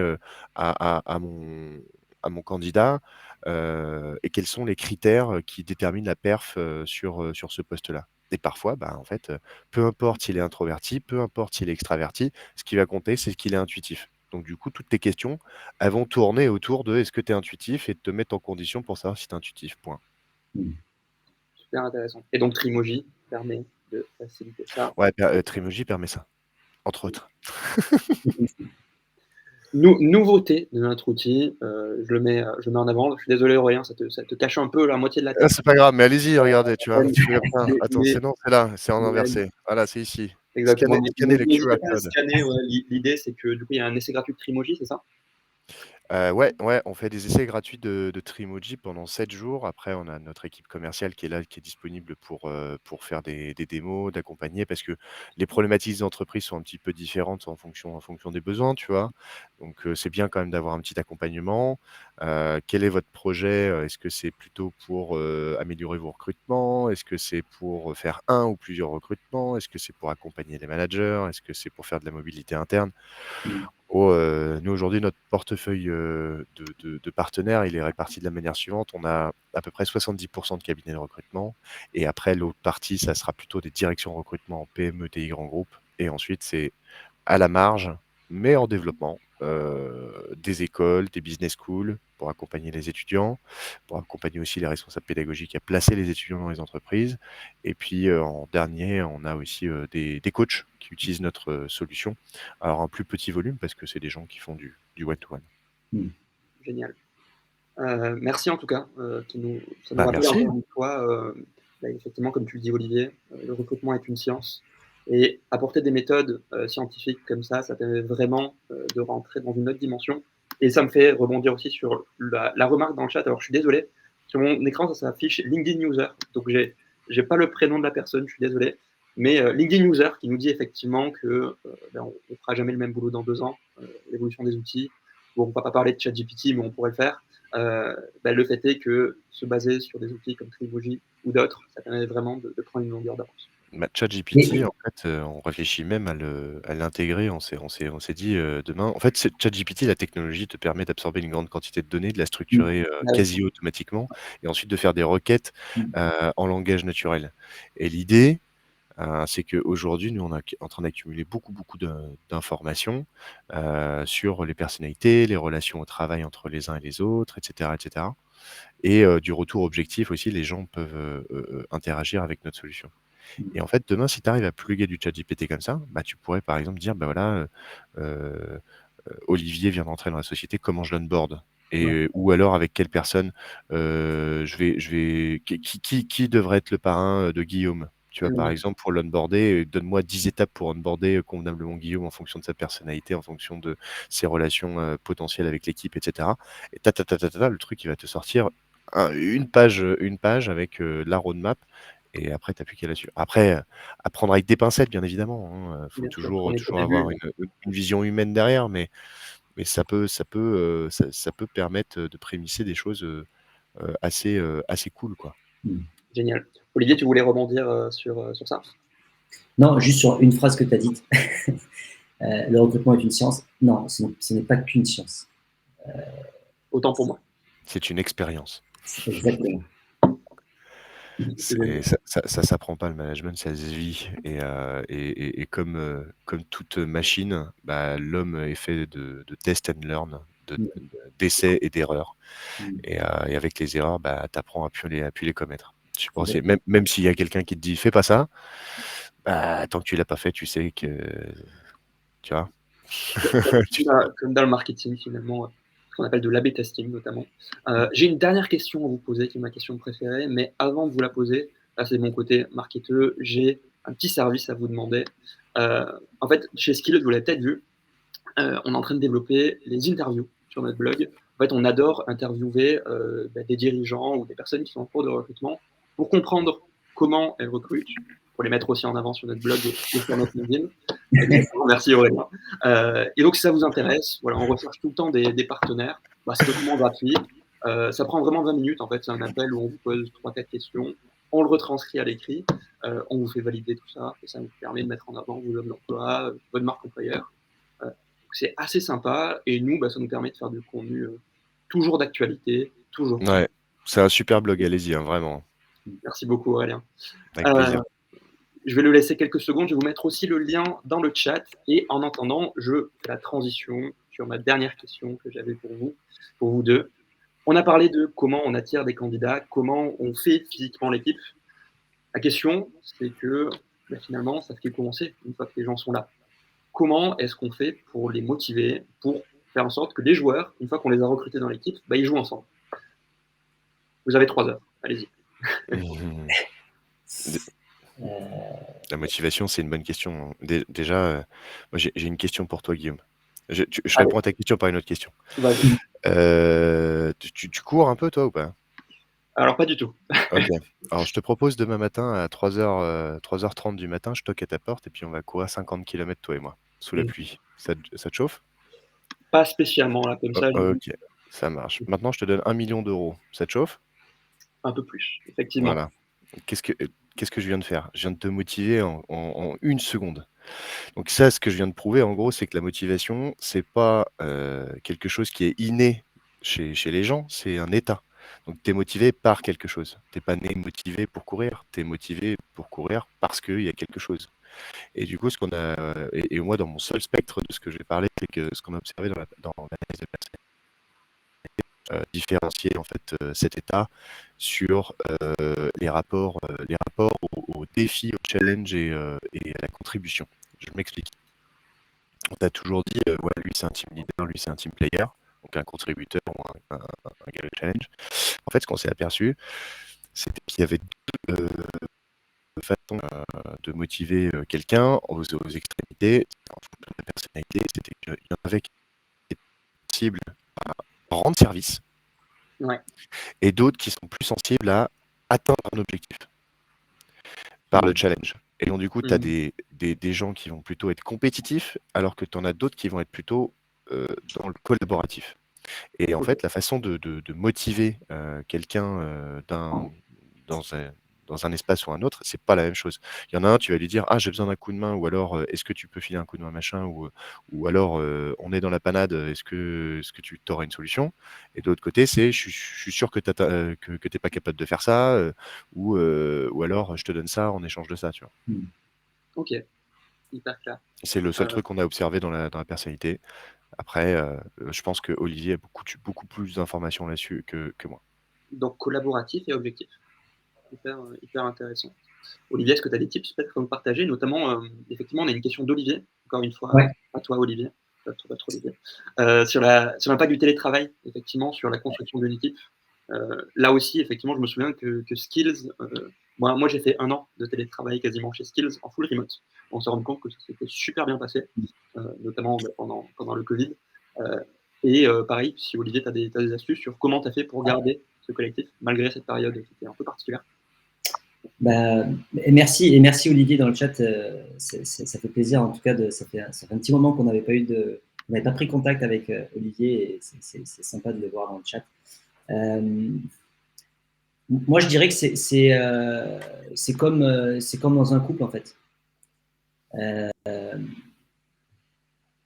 à mon candidat, et quels sont les critères, qui déterminent la perf, sur ce poste-là. Et parfois, en fait, peu importe s'il est introverti, peu importe s'il est extraverti, ce qui va compter, c'est qu'il est intuitif. Donc du coup, toutes tes questions, elles vont tourner autour de: «Est-ce que tu es intuitif?» et de te mettre en condition pour savoir si tu es intuitif, point. Mmh. Super intéressant. Et donc Trimoji permet de faciliter ça. Ouais, Trimoji permet ça, entre autres. Nouveauté de notre outil, je le mets en avant. Je suis désolé Aurélien, ça te cache un peu la moitié de la Ah, tête. c'est pas grave, mais allez-y, regardez, tu vois? Ouais, Tu fais comme ça. mais Attends, mais c'est non, c'est là, c'est en mais inversé. Voilà, c'est ici. exactement, Scannez mais scannez le QR n'hésitez pas à code. scanner, ouais. L'idée, c'est que du coup, il y a un essai gratuit de Trimoji, c'est ça? Ouais, ouais, on fait des essais gratuits de Trimoji pendant 7 jours. Après, on a notre équipe commerciale qui est là, qui est disponible pour faire des démos, d'accompagner parce que les problématiques des entreprises sont un petit peu différentes en fonction des besoins, tu vois? Donc, c'est bien quand même d'avoir un petit accompagnement. Quel est votre projet? Est-ce que c'est plutôt pour, améliorer vos recrutements? Est-ce que c'est pour, faire un ou plusieurs recrutements? Est-ce que c'est pour accompagner les managers? Est-ce que c'est pour faire de la mobilité interne? Mmh. Nous aujourd'hui, notre portefeuille, de partenaires, il est réparti de la manière suivante. On a à peu près 70 de cabinets de recrutement et après l'autre partie, ça sera plutôt des directions recrutement en PME, TI, grands groupes et ensuite c'est à la marge, mais en développement, des écoles, des business schools pour accompagner les étudiants, pour accompagner aussi les responsables pédagogiques à placer les étudiants dans les entreprises et puis, en dernier, on a aussi, des coachs qui utilisent notre, solution. Alors un plus petit volume parce que c'est des gens qui font du one to one. Mmh. Génial. Merci en tout cas, ça nous rappelle Merci. encore une fois, effectivement, comme tu le dis Olivier, le recrutement est une science et apporter des méthodes, scientifiques comme ça permet vraiment, de rentrer dans une autre dimension et ça me fait rebondir aussi sur la remarque dans le chat. Alors je suis désolé, sur mon écran, ça s'affiche LinkedIn User, donc j'ai pas le prénom de la personne, je suis désolé, mais LinkedIn User qui nous dit effectivement que, on fera jamais le même boulot dans 2 ans, l'évolution des outils. Bon, on va pas parler de ChatGPT, mais on pourrait le faire. Le fait est que se baser sur des outils comme Trivogy ou d'autres, ça permet vraiment de prendre une longueur d'avance. ChatGPT, en fait, on réfléchit même à l'intégrer. On s'est dit, demain en fait, ChatGPT, la technologie te permet d'absorber une grande quantité de données, de la Mmh. structurer, Ah oui. quasi automatiquement et ensuite de faire des requêtes, Mmh. en langage naturel et l'idée, c'est qu'aujourd'hui, nous, on est en train d'accumuler beaucoup, beaucoup d'informations, sur les personnalités, les relations au travail entre les uns et les autres et cetera et du retour objectif aussi, les gens peuvent, interagir avec notre solution. Mmh. Et en fait, demain, si tu arrives à plugger du ChatGPT comme ça, tu pourrais, par exemple, dire: voilà, heu Olivier vient d'entrer dans la société, comment je l'onboard? Ouais. Et ou alors avec quelle personne, je vais qui devrait être le parrain, de Guillaume? Tu vois, par exemple, pour l'onboarder, donne-moi 10 étapes pour onboarder convenablement Guillaume en fonction de sa personnalité, en fonction de ses relations potentielles avec l'équipe, etc. Et le truc, il va te sortir une page avec la roadmap. Et après, tu n'as plus qu'à là-dessus. Après, à prendre avec des pincettes, bien évidemment. Il faut Bien sûr, on toujours, est qu'au toujours début. avoir une vision humaine derrière, mais ça peut permettre de prémisser des choses assez cool, quoi. Génial. Olivier, tu voulais rebondir sur ça? Non, juste sur une phrase que tu as dite. Le recrutement est une science. Non, ce n'est pas qu'une science. Autant pour moi. C'est une expérience. Exactement. Ça s'apprend pas, le management, ça se vit. Et comme toute machine, bah, l'homme est fait de test and learn, d'essais et d'erreurs. Et avec les erreurs, bah, tu apprends à plus les commettre. Je pense, même s'il y a quelqu'un qui te dit fais pas ça, bah, tant que tu l'as pas fait, tu sais que. Tu vois. Comme dans le marketing, finalement, ce qu'on appelle de l'A/B testing notamment. J'ai une dernière question à vous poser, qui est ma question préférée, mais avant de vous la poser, là c'est mon côté marketeur, j'ai un petit service à vous demander. En fait, chez Skills, vous l'avez peut-être vu, on est en train de développer les interviews sur notre blog. En fait, on adore interviewer des dirigeants ou des personnes qui sont en cours de recrutement pour comprendre comment elles recrutent, pour les mettre aussi en avant sur notre blog et sur notre LinkedIn. Merci Aurélien. Et donc, si ça vous intéresse, voilà, on recherche tout le temps des partenaires. Bah, c'est totalement gratuit. Ça prend vraiment 20 minutes. En fait, c'est un appel où on vous pose 3-4 questions. On le retranscrit à l'écrit. On vous fait valider tout ça. Et ça vous permet de mettre en avant vos offres d'emploi, votre marque employeur. C'est assez sympa. Et nous, ça nous permet de faire du contenu toujours d'actualité, toujours. Ouais, c'est un super blog, allez-y, vraiment. Merci beaucoup Aurélien. Avec plaisir. Je vais le laisser quelques secondes. Je vais vous mettre aussi le lien dans le chat. Et en attendant, je fais la transition sur ma dernière question que j'avais pour vous deux. On a parlé de comment on attire des candidats, comment on fait physiquement l'équipe. La question, c'est que finalement, ça fait commencer une fois que les gens sont là. Comment est-ce qu'on fait pour les motiver, pour faire en sorte que les joueurs, une fois qu'on les a recrutés dans l'équipe, ils jouent ensemble? Vous avez 3 heures. Allez-y. La motivation, c'est une bonne question. Déjà, moi, j'ai une question pour toi, Guillaume. Je réponds à ta question par une autre question. Tu cours un peu, toi, ou pas? Alors, pas du tout. Ok. Alors, je te propose demain matin à 3h30 du matin, je toque à ta porte et puis on va courir 50 km, toi et moi, sous la pluie. Ça te chauffe? Pas spécialement, là, comme ça. Ok, ça marche. Maintenant, je te donne 1 million d'euros. Ça te chauffe? Un peu plus, effectivement. Voilà. Qu'est-ce que je viens de faire? Je viens de te motiver en 1 seconde. Donc ça, ce que je viens de prouver, en gros, c'est que la motivation, c'est pas quelque chose qui est inné chez les gens, c'est un état. Donc tu es motivé par quelque chose. Tu n'es pas né motivé pour courir, tu es motivé pour courir parce qu'il y a quelque chose. Et du coup, ce qu'on a, et moi, dans mon seul spectre de ce que je vais parler, c'est que ce qu'on a observé dans l'analyse de personnalité, différencier en fait cet état sur les rapports aux défis, aux challenges et à la contribution. Je m'explique. On t'a toujours dit, ouais, lui c'est un team leader, lui c'est un team player, donc un contributeur ou un gars de challenge. En fait, ce qu'on s'est aperçu, c'était qu'il y avait deux façons de motiver quelqu'un aux extrémités, en fonction de la personnalité. C'était qu'il y en avait qui étaient sensibles à rendre service, Ouais. et d'autres qui sont plus sensibles à atteindre un objectif par le challenge. Et donc, du coup, tu as des gens qui vont plutôt être compétitifs, alors que tu en as d'autres qui vont être plutôt dans le collaboratif. Et en fait, la façon de motiver quelqu'un dans un espace ou un autre, c'est pas la même chose. Il y en a un, tu vas lui dire: «Ah, j'ai besoin d'un coup de main», ou alors «Est-ce que tu peux filer un coup de main, machin?» ou alors «On est dans la panade, est-ce que tu aurais une solution?» Et de l'autre côté, c'est: «Je suis sûr que tu es pas capable de faire ça», ou alors «Je te donne ça en échange de ça», tu vois? Ok, hyper clair. C'est le seul truc qu'on a observé dans la personnalité. Après, je pense que Olivier a beaucoup plus d'informations là-dessus que moi. Donc, collaboratif et objectif. Hyper intéressant. Olivier, est-ce que tu as des tips peut-être à nous partager? Notamment, effectivement, on a une question d'Olivier, encore une fois, à toi Olivier, votre Olivier, sur l'impact du télétravail, effectivement, sur la construction d'une équipe. Là aussi, effectivement, je me souviens que Skills Moi, j'ai fait 1 an de télétravail quasiment chez Skills en full remote. On s'est rendu compte que ça s'était super bien passé, notamment pendant le Covid. Pareil, si Olivier, tu as des astuces sur comment tu as fait pour garder ce collectif, malgré cette période qui était un peu particulière. Et merci Olivier dans le chat. Ça fait plaisir, en tout cas, ça fait un petit moment qu'on n'avait pas pris contact avec Olivier, et c'est sympa de le voir dans le chat. Moi, je dirais que c'est comme dans un couple, en fait.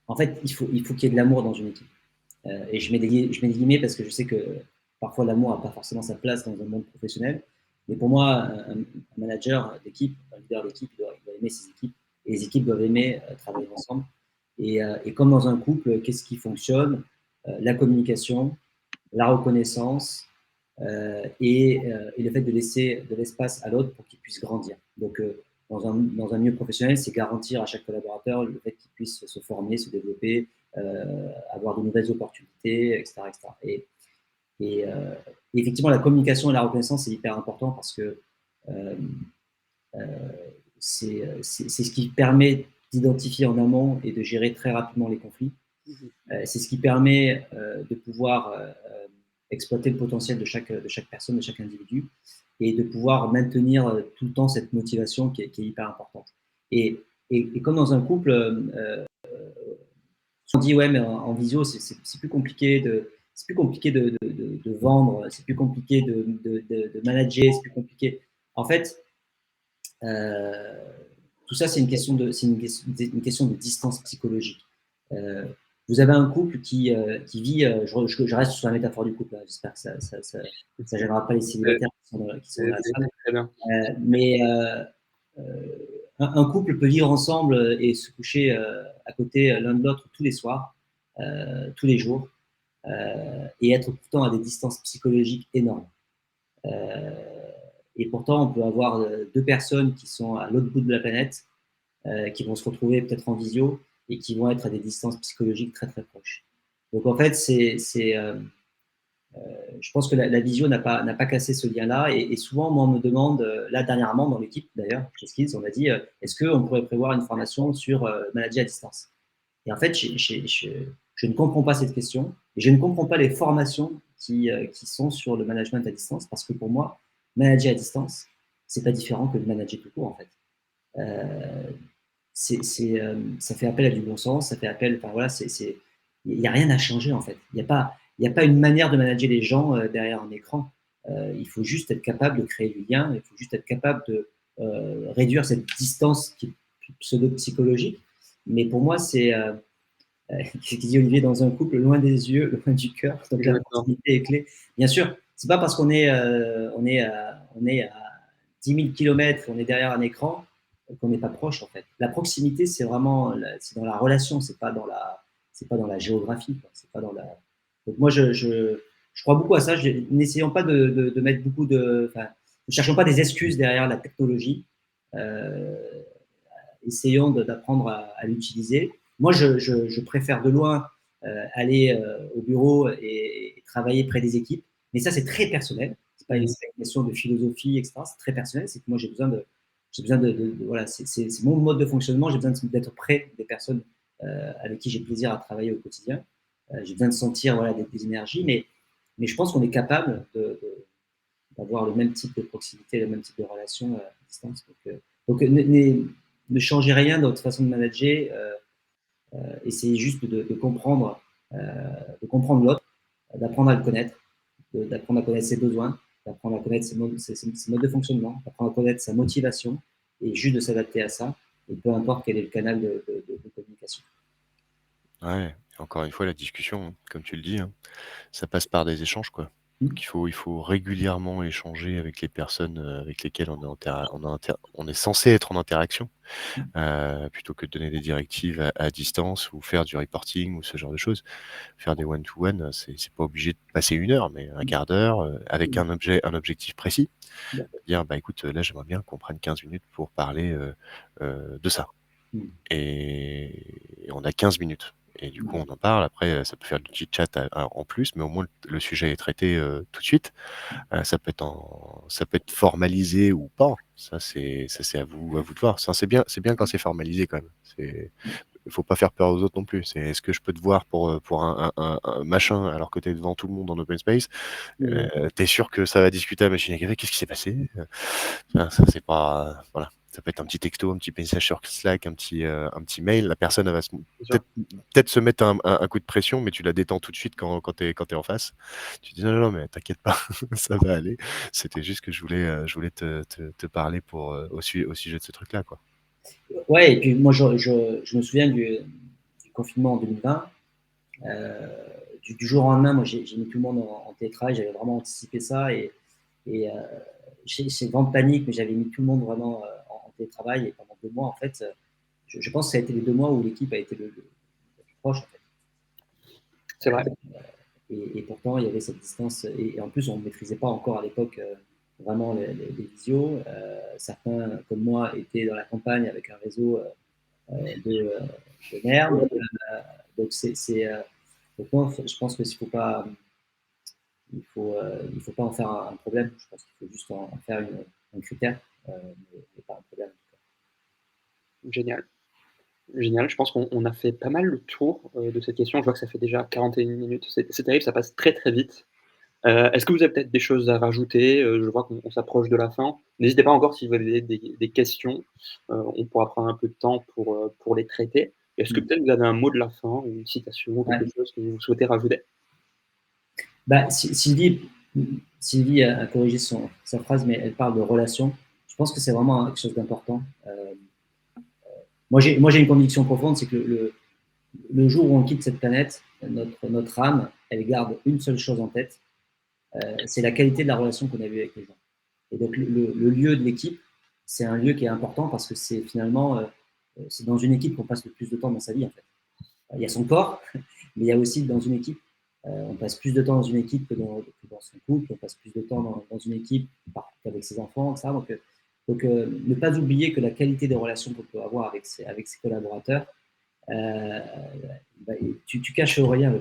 En fait, il faut qu'il y ait de l'amour dans une équipe. Et je mets des guillemets parce que je sais que parfois l'amour n'a pas forcément sa place dans un monde professionnel. Mais pour moi, un manager d'équipe, un leader d'équipe, il doit aimer ses équipes, et les équipes doivent aimer travailler ensemble. Et comme dans un couple, qu'est-ce qui fonctionne? La communication, la reconnaissance, et le fait de laisser de l'espace à l'autre pour qu'il puisse grandir. Donc, dans un milieu professionnel, c'est garantir à chaque collaborateur le fait qu'il puisse se former, se développer, avoir de nouvelles opportunités, etc. Et effectivement, la communication et la reconnaissance, c'est hyper important parce que c'est ce qui permet d'identifier en amont et de gérer très rapidement les conflits. C'est ce qui permet de pouvoir exploiter le potentiel de chaque personne, de chaque individu, et de pouvoir maintenir tout le temps cette motivation qui est hyper importante. Et comme dans un couple, on dit ouais, mais en visio, c'est plus compliqué de vendre, c'est plus compliqué de manager, c'est plus compliqué. En fait, tout ça, c'est une question de distance psychologique. Vous avez un couple qui vit, je reste sur la métaphore du couple, j'espère que ça ne gênera pas les célibataires qui sont dans la salle. Très bien. Mais un couple peut vivre ensemble et se coucher à côté l'un de l'autre tous les soirs, tous les jours, et être pourtant à des distances psychologiques énormes. Et pourtant, on peut avoir 2 personnes qui sont à l'autre bout de la planète, qui vont se retrouver peut-être en visio et qui vont être à des distances psychologiques très très proches. Donc en fait, je pense que la visio n'a pas cassé ce lien-là. Et souvent, moi, on me demande, là dernièrement dans l'équipe d'ailleurs, chez Skills, on m'a dit est-ce qu'on pourrait prévoir une formation sur manager à distance? Et en fait, je ne comprends pas cette question, et je ne comprends pas les formations qui sont sur le management à distance, parce que pour moi, manager à distance, c'est pas différent que de manager tout court, en fait. Ça fait appel à du bon sens, ça fait appel, enfin voilà, il n'y a rien à changer, en fait. Il n'y a pas une manière de manager les gens derrière un écran. Il faut juste être capable de créer du lien, il faut juste être capable de réduire cette distance qui est pseudo-psychologique. Mais pour moi, c'est ce qu'il dit Olivier, dans un couple, loin des yeux, loin du cœur. Donc la proximité est clé. Bien sûr, c'est pas parce qu'on est à 10 000 km, on est derrière un écran, qu'on n'est pas proche, en fait. La proximité, c'est vraiment c'est dans la relation, c'est pas dans la géographie, quoi. C'est pas dans la... Donc moi, je crois beaucoup à ça. N'essayons pas de mettre beaucoup de... Enfin, ne cherchons pas des excuses derrière la technologie. Essayons d'apprendre à l'utiliser. Moi, je préfère de loin aller au bureau et travailler près des équipes. Mais ça, c'est très personnel. C'est pas une question de philosophie, etc. C'est très personnel. C'est que moi, j'ai besoin de voilà, c'est mon mode de fonctionnement. J'ai besoin d'être près des personnes avec qui j'ai plaisir à travailler au quotidien. J'ai besoin de sentir voilà, des énergies. Mais je pense qu'on est capable d'avoir le même type de proximité, le même type de relation à distance. Donc ne changez rien dans votre façon de manager. Essayez juste de comprendre l'autre, d'apprendre à le connaître, d'apprendre à connaître ses besoins, d'apprendre à connaître ses modes de fonctionnement, d'apprendre à connaître sa motivation, et juste de s'adapter à ça, et peu importe quel est le canal de communication. Ouais, encore une fois, la discussion, comme tu le dis, hein, ça passe par des échanges, quoi. Donc il faut régulièrement échanger avec les personnes avec lesquelles on est censé être en interaction, plutôt que de donner des directives à distance ou faire du reporting ou ce genre de choses. Faire des one-to-one, c'est pas obligé de passer 1 heure, mais un quart d'heure avec un objectif précis. Dire, bah écoute, là j'aimerais bien qu'on prenne 15 minutes pour parler de ça. Et on a 15 minutes. et du coup, on en parle. Après, ça peut faire du chit-chat en plus, mais au moins le sujet est traité tout de suite. Ça peut être formalisé ou pas. Ça, c'est à vous de voir. Ça, c'est bien quand c'est formalisé quand même. Il faut pas faire peur aux autres non plus. Est-ce que je peux te voir pour un machin alors que tu es devant tout le monde en open space? T'es sûr que ça va discuter à la machine à café? Qu'est-ce qui s'est passé? Ça c'est pas, voilà. Ça peut être un petit texto, un petit message sur Slack, un petit mail. La personne elle va peut-être se mettre un coup de pression, mais tu la détends tout de suite quand t'es en face. Tu dis non, mais t'inquiète pas, ça va aller. C'était juste que je voulais te parler au sujet de ce truc-là, quoi. Ouais, et puis moi, je me souviens du confinement en 2020. Du jour au lendemain, moi, j'ai mis tout le monde en télétravail. J'avais vraiment anticipé ça et c'est grande panique, mais j'avais mis tout le monde vraiment en télétravail. Et pendant 2 mois, en fait, je pense que ça a été les 2 mois où l'équipe a été le plus proche, en fait. C'est vrai. Et pourtant, il y avait cette distance. Et en plus, on ne maîtrisait pas encore à l'époque vraiment les visios. Certains, comme moi, étaient dans la campagne avec un réseau de merde. Donc, donc moi, je pense que il faut pas en faire un problème. Je pense qu'il faut juste en faire un critère, mais pas un problème. Génial. Génial. Je pense qu'on a fait pas mal le tour de cette question. Je vois que ça fait déjà 41 minutes. C'est terrible, ça passe très très vite. Est-ce que vous avez peut-être des choses à rajouter? Je vois qu'on s'approche de la fin. N'hésitez pas encore si vous avez des questions. On pourra prendre un peu de temps pour les traiter. Est-ce que peut-être vous avez un mot de la fin, ou une citation, ou quelque chose que vous souhaitez rajouter? Bah, Sylvie a corrigé sa phrase, mais elle parle de relation. Je pense que c'est vraiment quelque chose d'important. Moi, j'ai une conviction profonde, c'est que le jour où on quitte cette planète, notre âme, elle garde une seule chose en tête, c'est la qualité de la relation qu'on a eue avec les gens. Et donc, le lieu de l'équipe, c'est un lieu qui est important parce que c'est finalement, c'est dans une équipe qu'on passe le plus de temps dans sa vie, en fait. Il y a son corps, mais il y a aussi dans une équipe, on passe plus de temps dans une équipe que dans son couple, on passe plus de temps dans une équipe qu'avec ses enfants, etc. Donc, ne pas oublier que la qualité des relations qu'on peut avoir avec ses collaborateurs, tu caches Aurélien.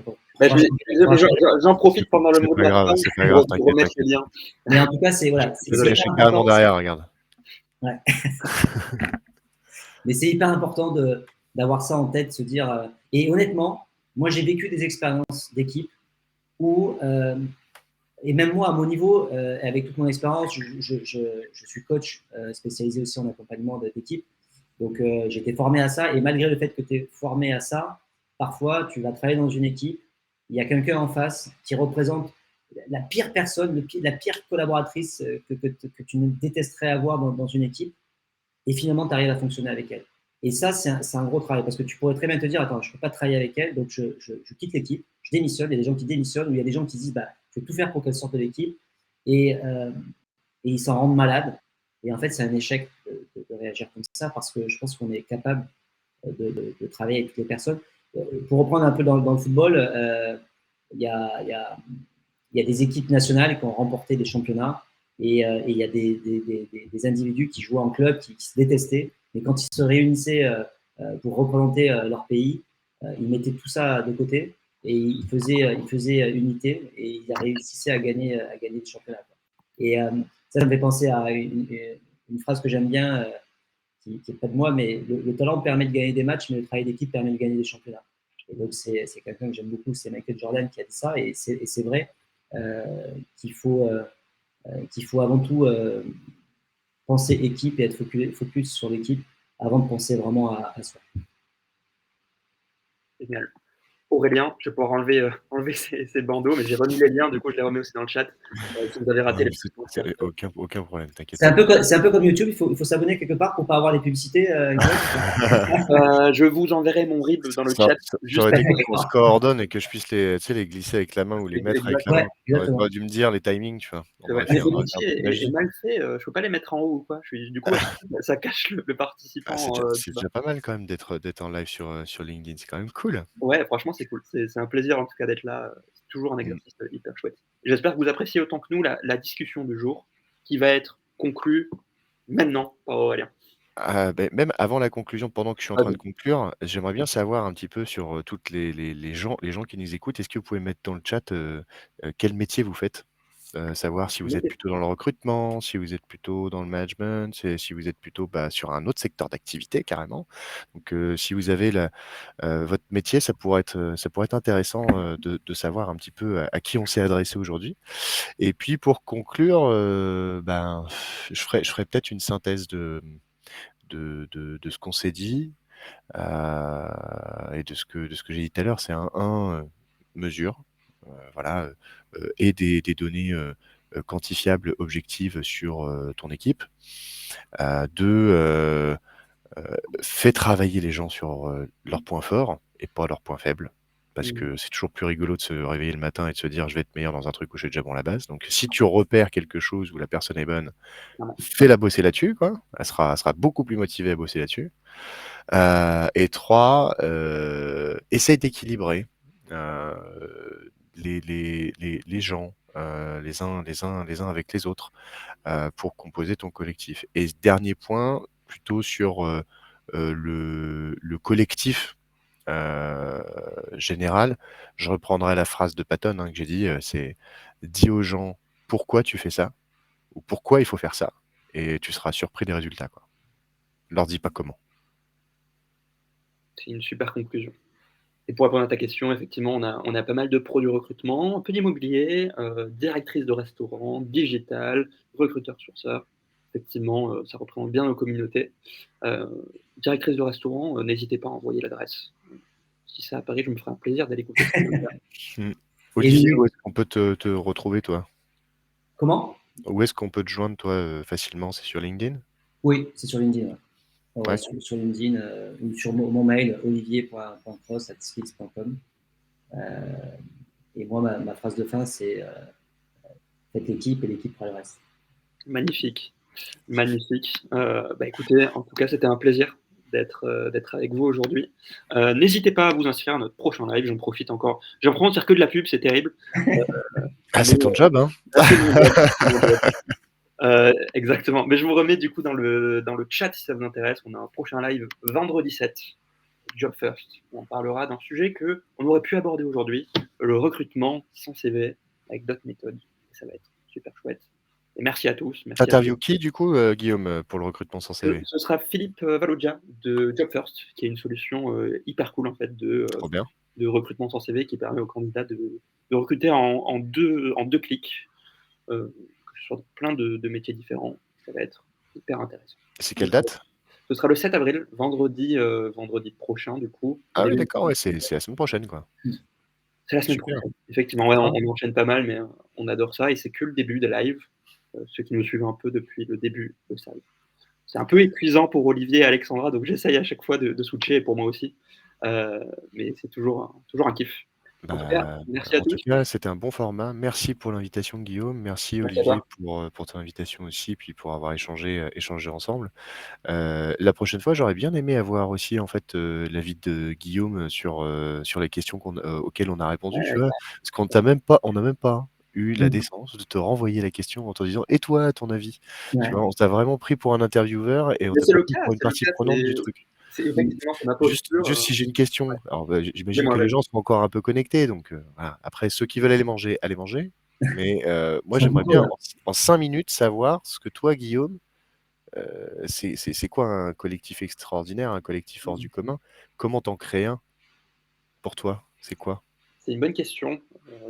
J'en profite pendant le mot de la fin C'est pas grave, pour remettre le lien. Mais en tout cas, c'est voilà. Je cache carrément derrière, regarde. Ouais. Mais c'est hyper important d'avoir ça en tête, se dire. Et honnêtement, moi, j'ai vécu des expériences d'équipe où, et même moi, à mon niveau, avec toute mon expérience, je suis coach spécialisé aussi en accompagnement d'équipe. Donc, j'ai été formé à ça. Et malgré le fait que tu es formé à ça, parfois, tu vas travailler dans une équipe, il y a quelqu'un en face qui représente la pire personne, la pire collaboratrice que tu ne détesterais avoir dans une équipe. Et finalement, tu arrives à fonctionner avec elle. Et ça, c'est un gros travail parce que tu pourrais très bien te dire, attends, je ne peux pas travailler avec elle, donc je quitte l'équipe, je démissionne. Il y a des gens qui démissionnent ou il y a des gens qui disent, bah, je vais tout faire pour qu'elle sorte de l'équipe et ils s'en rendent malades. Et en fait, c'est un échec de réagir comme ça parce que je pense qu'on est capable de travailler avec toutes les personnes. Pour reprendre un peu dans le football, il y a des équipes nationales qui ont remporté des championnats et il y a des individus qui jouaient en club, qui se détestaient, mais quand ils se réunissaient pour représenter leur pays, ils mettaient tout ça de côté et ils faisaient unité et ils réussissaient à gagner le championnat. Et ça me fait penser à une phrase que j'aime bien, qui n'est pas de moi, mais le talent permet de gagner des matchs, mais le travail d'équipe permet de gagner des championnats. Et donc, c'est quelqu'un que j'aime beaucoup, c'est Michael Jordan qui a dit ça, et c'est vrai qu'il faut avant tout penser équipe et être focus sur l'équipe avant de penser vraiment à soi. Génial. Aurélien, je vais pouvoir enlever ces bandeaux, mais j'ai remis les liens, du coup je les remets aussi dans le chat. Si vous avez raté les aucun problème, t'inquiète. C'est un peu comme YouTube, il faut s'abonner quelque part pour ne pas avoir les publicités. Je vous enverrai mon RIB dans le chat. Ça aurait été cool qu'on se coordonne et que je puisse les glisser avec la main ou les mettre avec la main. Tu aurais dû me dire les timings, tu vois. L'outil est mal fait, je ne peux pas les mettre en haut ou quoi. Du coup, ça cache le participant. C'est déjà pas mal quand même d'être en live sur LinkedIn, c'est quand même cool. Ouais, franchement, c'est cool. C'est un plaisir en tout cas d'être là. C'est toujours un exercice hyper chouette. J'espère que vous appréciez autant que nous la discussion du jour qui va être conclue maintenant par Aurélien. Même avant la conclusion, pendant que je suis en train de Vas-y. conclure, j'aimerais bien savoir un petit peu sur, toutes les gens qui nous écoutent. Est-ce que vous pouvez mettre dans le chat, quel métier vous faites? Savoir si vous êtes plutôt dans le recrutement, si vous êtes plutôt dans le management, si vous êtes plutôt, sur un autre secteur d'activité carrément. Donc, si vous avez votre métier, ça pourrait être intéressant, de savoir un petit peu à qui on s'est adressé aujourd'hui. Et puis pour conclure, je ferai peut-être une synthèse de ce qu'on s'est dit, et de ce que j'ai dit tout à l'heure. C'est mesure, voilà, et des données, quantifiables, objectives sur, ton équipe. 2, fais travailler les gens sur, leurs points forts et pas leurs points faibles. Parce Mmh. que c'est toujours plus rigolo de se réveiller le matin et de se dire: «Je vais être meilleur dans un truc où je suis déjà bon à la base». Donc si tu repères quelque chose où la personne est bonne, Clairement. fais-la bosser là-dessus, quoi. Elle sera beaucoup plus motivée à bosser là-dessus. Et 3, essaye d'équilibrer, les gens, les uns avec les autres, pour composer ton collectif. Et dernier point, plutôt sur, le collectif, heu, général, je reprendrai la phrase de Patton, que j'ai dit, c'est: «Dis aux gens pourquoi tu fais ça ou pourquoi il faut faire ça et tu seras surpris des résultats, quoi. Leur dis pas comment». C'est une super conclusion. Et pour répondre à ta question, effectivement, on a pas mal de pros du recrutement, un peu d'immobilier, directrice de restaurant, digital, recruteur sourceur. Effectivement, ça représente bien nos communautés. Heu, directrice de restaurant, n'hésitez pas à envoyer l'adresse. Si c'est à Paris, je me ferai un plaisir d'aller goûter ce que vous faites. Mmh. Et Olivier, où est-ce qu'on peut te retrouver, toi? comment? Où est-ce qu'on peut te joindre, toi, facilement? C'est sur LinkedIn? Oui, c'est sur LinkedIn. Ouais. Ouais, Ouais. sur LinkedIn ou sur mon mail olivier.cross@skills.com. Et moi, ma phrase de fin, c'est faites l'équipe et l'équipe fera le reste. Magnifique, magnifique. Écoutez, en tout cas, c'était un plaisir d'être avec vous aujourd'hui. N'hésitez pas à vous inscrire à notre prochain live, j'en profite encore. J'ai l'impression de faire que de la pub, c'est terrible. Ah, Mais c'est ton job, hein? c'est mon job, c'est mon job. Exactement. Mais je vous remets du coup dans le chat si ça vous intéresse. On a un prochain live vendredi 7, Job First. On parlera d'un sujet que on aurait pu aborder aujourd'hui, le recrutement sans CV avec d'autres méthodes. Ça va être super chouette. Et merci à tous. Merci à tous. Tu qui, du coup, Guillaume, pour le recrutement sans CV? Ce sera Philippe Valoggia de Job First, qui est une solution hyper cool en fait Trop bien. de recrutement sans CV qui permet aux candidats de recruter en deux clics, sur plein de métiers différents. Ça va être hyper intéressant. C'est quelle Donc, date? ce sera le 7 avril, vendredi prochain du coup. Ah oui, d'accord, ouais, c'est la semaine prochaine, quoi. C'est la semaine Super. prochaine. Effectivement, ouais, Ouais. on enchaîne pas mal, mais on adore ça et c'est que le début des lives. Ceux qui nous suivent un peu depuis le début le savent. C'est un peu épuisant pour Olivier et Alexandra, donc j'essaye à chaque fois de switcher et pour moi aussi. Mais c'est toujours un kiff. En tout cas, merci à En tout tous. cas, c'était un bon format. Merci pour l'invitation, Guillaume. Merci, Merci à Olivier, toi. pour ton invitation aussi, puis pour avoir échangé ensemble. La prochaine fois, j'aurais bien aimé avoir aussi, en fait, l'avis de Guillaume sur les questions auxquelles on a répondu, tu Ouais, vois? Parce on n'a même pas eu la Mmh. décence de te renvoyer la question en te disant: «Et toi, à ton avis?» Tu Ouais. vois? On t'a vraiment pris pour un intervieweur et on mais t'a c'est pas le pris cas, pour une c'est le partie cas, prenante du truc. c'est Mmh, effectivement, c'est ma juste posture. si j'ai une question, alors, j'imagine que Dis-moi, les vas-y. gens sont encore un peu connectés, donc voilà. Après, ceux qui veulent aller manger, allez manger. Mais moi, Ils sont j'aimerais beaucoup bien là. en 5 minutes savoir ce que toi, Guillaume, c'est quoi un collectif extraordinaire, un collectif hors du commun? Comment t'en crées un pour toi? C'est quoi? C'est une bonne question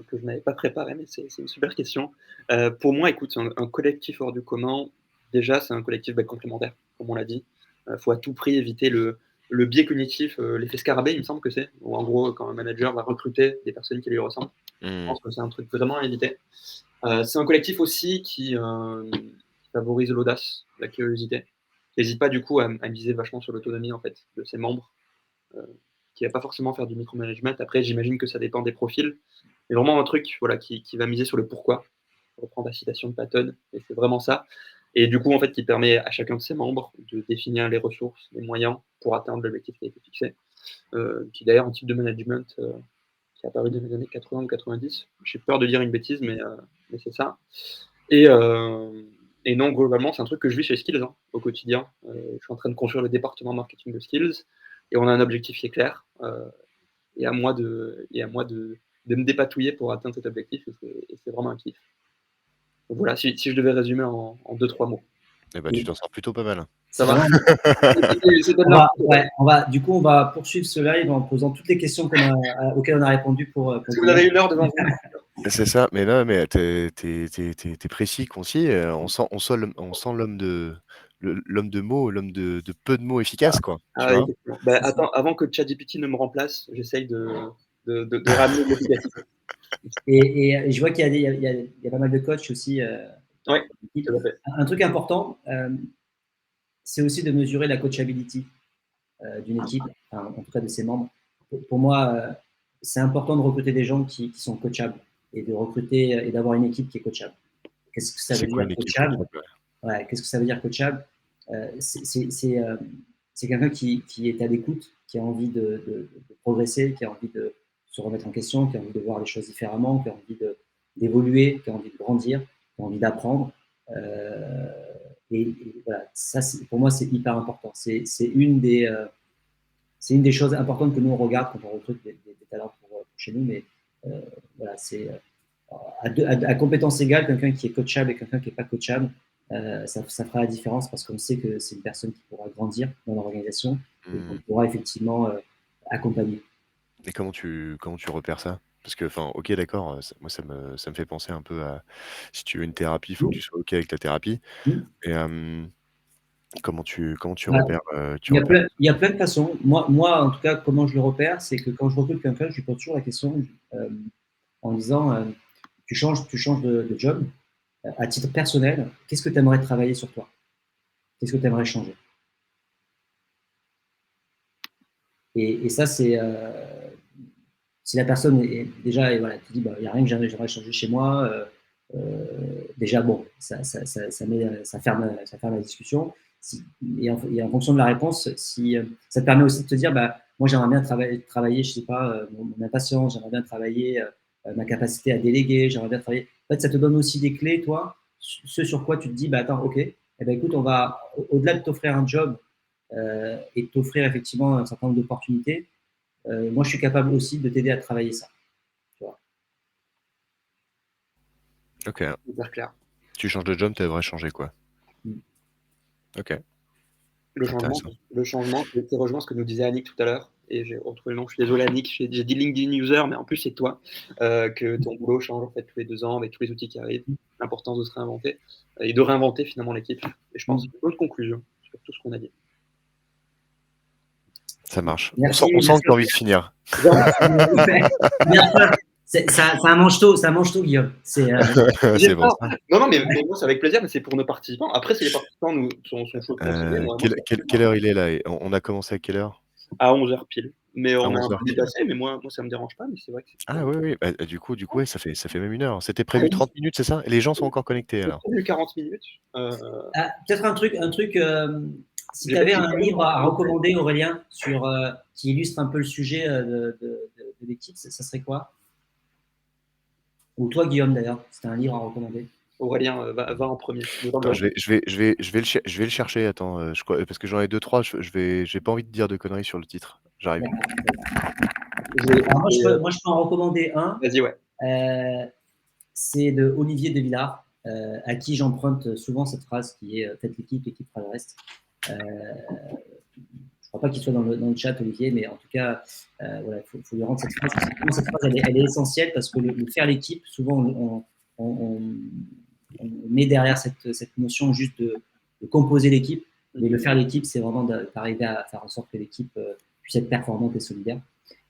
que je n'avais pas préparée, mais c'est une super question. Pour moi, écoute, un collectif hors du commun, déjà, c'est un collectif complémentaire, comme on l'a dit. Il faut à tout prix éviter le biais cognitif, l'effet scarabée, il me semble que c'est, où en gros, quand un manager va recruter des personnes qui lui ressemblent, je Mmh. pense que c'est un truc vraiment à éviter. C'est un collectif aussi qui favorise l'audace, la curiosité. Qui n'hésite pas du coup à miser vachement sur l'autonomie en fait, de ses membres, heu, qui va pas forcément faire du micromanagement. Après, j'imagine que ça dépend des profils, mais vraiment un truc voilà, qui va miser sur le pourquoi. Je reprends la citation de Patton, et c'est vraiment ça. Et du coup, en fait, qui permet à chacun de ses membres de définir les ressources, les moyens pour atteindre l'objectif qui a été fixé. Qui est d'ailleurs un type de management qui est apparu dans les années 80 ou 90. J'ai peur de dire une bêtise, mais c'est ça. Et, Et non, globalement, c'est un truc que je vis chez Skills au quotidien. Je suis en train de construire le département marketing de Skills et on a un objectif qui est clair. Et à moi de me dépatouiller pour atteindre cet objectif et c'est vraiment un kiff. Donc voilà, si je devais résumer en 2-3 mots. Eh ben, tu t'en sors plutôt pas mal. Ça va. Du coup, on va poursuivre ce live en posant toutes les questions auxquelles on a répondu pour. Parce que vous avez 1 heure devant vous. C'est ça, mais non, mais t'es précis, concis. On sent l'homme de mots, l'homme de peu de mots efficaces, quoi. Tu vois. Bah, attends, avant que ChatGPT ne me remplace, j'essaye de ramener l'efficacité. Et je vois qu'il y a pas mal de coachs aussi. Oui, tout à fait. Un truc important, c'est aussi de mesurer la coachability d'une équipe, en tout cas de ses membres. Pour moi, c'est important de recruter des gens qui sont coachables et de recruter et d'avoir une équipe qui est coachable. Qu'est-ce que ça veut dire coachable? Qu'est-ce que ça veut dire coachable? C'est quelqu'un qui est à l'écoute, qui a envie de progresser, qui a envie de se remettre en question, qui a envie de voir les choses différemment, qui a envie d'évoluer, qui a envie de grandir, qui a envie d'apprendre. Et voilà, ça, pour moi, c'est hyper important. C'est une des choses importantes que nous, on regarde quand on recrute des talents pour chez nous. Mais voilà, c'est à compétences égales, quelqu'un qui est coachable et quelqu'un qui n'est pas coachable, ça fera la différence parce qu'on sait que c'est une personne qui pourra grandir dans l'organisation et qu'on pourra effectivement accompagner. Et comment tu repères ça? Parce que, enfin, ok, d'accord, moi ça me fait penser un peu à si tu veux une thérapie, il faut que tu sois ok avec la thérapie. Et comment tu repères Il y a plein de façons. Moi, en tout cas, comment je le repère, c'est que quand je recrute quelqu'un, je lui pose toujours la question en disant tu changes de job. À titre personnel, qu'est-ce que tu aimerais travailler sur toi? Qu'est-ce que tu aimerais changer? Et ça, c'est si la personne est déjà, et voilà, tu dis, il n'y a rien que j'aimerais changer chez moi, déjà, bon, ça ferme la discussion. Et en fonction de la réponse, ça te permet aussi de te dire, moi, j'aimerais bien travailler, je sais pas, mon impatience, j'aimerais bien travailler ma capacité à déléguer, j'aimerais bien travailler. En fait, ça te donne aussi des clés, toi, ce sur quoi tu te dis, attends, ok, écoute, on va, au-delà de t'offrir un job et de t'offrir effectivement un certain nombre d'opportunités, moi, je suis capable aussi de t'aider à travailler ça. Tu vois. Ok. Hyper clair. Tu changes de job, tu devrais changer quoi? Ok. Le changement, c'est rejoint ce que nous disait Annick tout à l'heure. Et j'ai retrouvé le nom, je suis désolé Annick, j'ai dit LinkedIn User, mais en plus c'est toi, que ton boulot change en fait tous les 2 ans avec tous les outils qui arrivent, l'importance de se réinventer et de réinventer finalement l'équipe. Et je pense que c'est une bonne conclusion sur tout ce qu'on a dit. Ça marche. Merci, on sent que tu as envie de finir. Ça mange tôt, Guillaume. C'est bon. Non, mais moi, c'est avec plaisir, mais c'est pour nos participants. Après, si les participants sont chauds de continuer. Quelle heure il est là? On a commencé à quelle heure? À 11h pile. Mais on a un peu pile. dépassé, mais moi, ça me dérange pas, mais c'est vrai que Ah oui. Du coup, ouais, ça fait même 1 heure. C'était prévu 30 minutes, c'est ça? Et les gens sont encore connectés alors? Prévu 40 minutes. Peut-être un truc. Si tu avais un livre à recommander, Aurélien, qui illustre un peu le sujet de l'équipe, ça serait quoi? Ou toi, Guillaume, d'ailleurs, si tu as un livre à recommander. Aurélien, va en premier. Attends, je vais le chercher. Attends, parce que j'en ai 2-3. J'ai pas envie de dire de conneries sur le titre. J'arrive. Moi, je peux en recommander un. Vas-y, ouais. C'est de Olivier de Villard, à qui j'emprunte souvent cette phrase qui est faites l'équipe fera le reste. Je ne crois pas qu'il soit dans le chat, Olivier, mais en tout cas, voilà, faut lui rendre cette phrase. Cette phrase, elle est essentielle parce que le faire l'équipe, souvent, on met derrière cette notion juste de composer l'équipe. Mais le faire l'équipe, c'est vraiment d'arriver à faire en sorte que l'équipe puisse être performante et solidaire.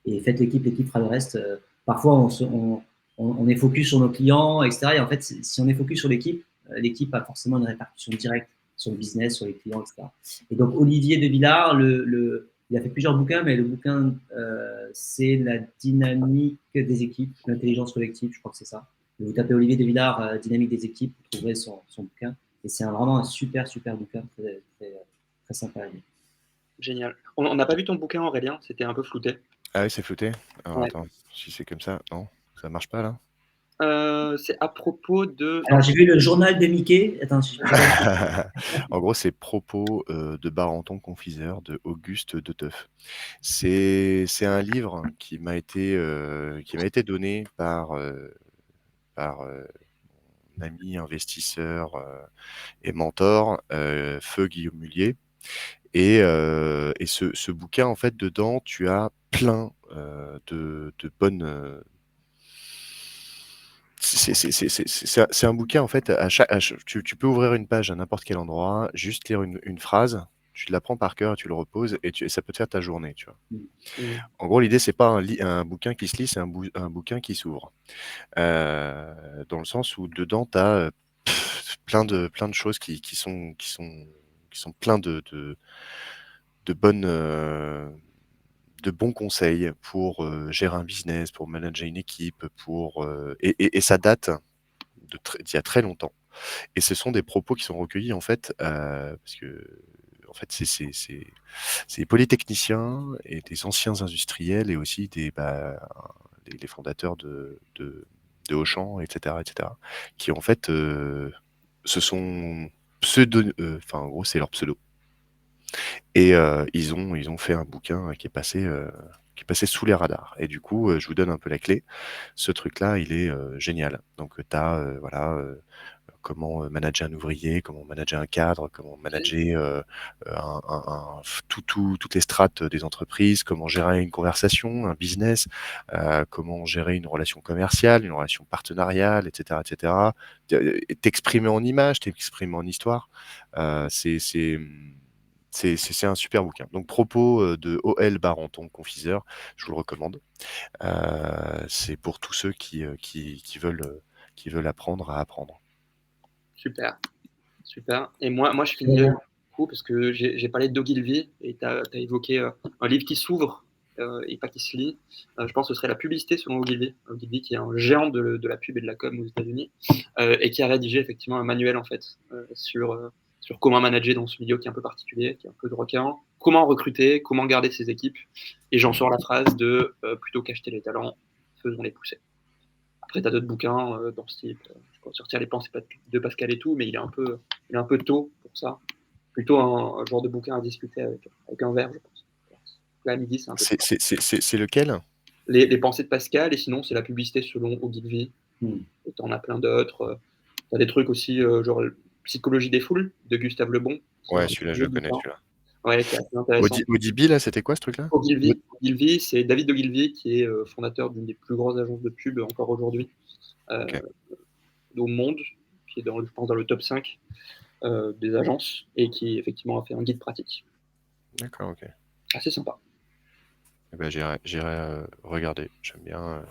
Et faites l'équipe fera le reste. Parfois, on est focus sur nos clients, etc. Et en fait, si on est focus sur l'équipe, l'équipe a forcément une répercussion directe sur le business, sur les clients, etc. Et donc, Olivier de Villard, il a fait plusieurs bouquins, mais le bouquin, c'est la dynamique des équipes, l'intelligence collective, je crois que c'est ça. Vous tapez Olivier de Villard, dynamique des équipes, vous trouverez son bouquin. Et c'est vraiment un super bouquin, très, très, très sympa à lire. Génial. On n'a pas vu ton bouquin, Aurélien, c'était un peu flouté. Ah oui, c'est flouté. Alors attends, si c'est comme ça, non, ça marche pas là. C'est à propos de. Alors, j'ai vu le journal de Mickey. Attends, En gros, c'est Propos de Barenton Confiseur de Auguste de Teuf. C'est un livre qui m'a été donné par mon ami investisseur et mentor, feu Guillaume Mullier. Et ce bouquin, en fait, dedans, tu as plein de bonnes. C'est un bouquin, en fait, tu peux ouvrir une page à n'importe quel endroit, juste lire une phrase, tu la prends par cœur et tu le reposes, et ça peut te faire ta journée, tu vois. Mm. En gros, l'idée, c'est pas un bouquin qui se lit, c'est un bouquin qui s'ouvre. Dans le sens où dedans, tu as plein de choses qui sont plein de bonnes. De bons conseils pour gérer un business, pour manager une équipe, et ça date d'il y a très longtemps. Et ce sont des propos qui sont recueillis, en fait, parce que en fait, c'est des polytechniciens et des anciens industriels, et aussi les fondateurs de Auchan, etc., qui, en fait, se sont enfin, en gros, c'est leur pseudo. Et ils ont fait un bouquin qui est passé sous les radars. Et du coup, je vous donne un peu la clé. Ce truc-là, il est génial. Donc, tu as comment manager un ouvrier, comment manager un cadre, comment manager toutes les strates des entreprises, comment gérer une conversation, un business, comment gérer une relation commerciale, une relation partenariale, etc., etc. T'exprimer en images, t'exprimer en histoire. C'est un super bouquin. Donc, Propos de O.L. Barenton, confiseur, je vous le recommande. C'est pour tous ceux qui veulent apprendre à apprendre. Super. Et moi je finis coup parce que j'ai parlé d'Ogilvy et tu as évoqué un livre qui s'ouvre et pas qui se lit. Je pense que ce serait La publicité selon Ogilvy. Ogilvy qui est un géant de la pub et de la com aux États-Unis et qui a rédigé effectivement un manuel en fait sur comment manager dans ce milieu qui est un peu particulier, qui est un peu de requin, comment recruter, comment garder ses équipes. Et j'en sors la phrase de plutôt qu'acheter les talents, faisons les pousser. Après, tu as d'autres bouquins dans ce type. Je peux sortir Les pensées de Pascal et tout, mais il est un peu tôt pour ça. Plutôt un genre de bouquin à discuter avec un verre, je pense. Là, à midi, c'est un peu tôt. C'est lequel? Les pensées de Pascal, et sinon, c'est La publicité selon Ogilvy. Et t'en as plein d'autres. T'as des trucs aussi, genre Psychologie des foules, de Gustave Le Bon. Ouais, celui-là, je le connais, celui-là. Ouais, qui est assez intéressant. Audible, là, c'était quoi ce truc-là? Ogilvy, c'est David Ogilvy, qui est fondateur d'une des plus grosses agences de pub encore aujourd'hui. Okay. Au monde, qui est je pense dans le top 5 des agences, et qui effectivement a fait un guide pratique. D'accord, ok. Assez sympa. Eh ben, j'irai regarder. J'aime bien.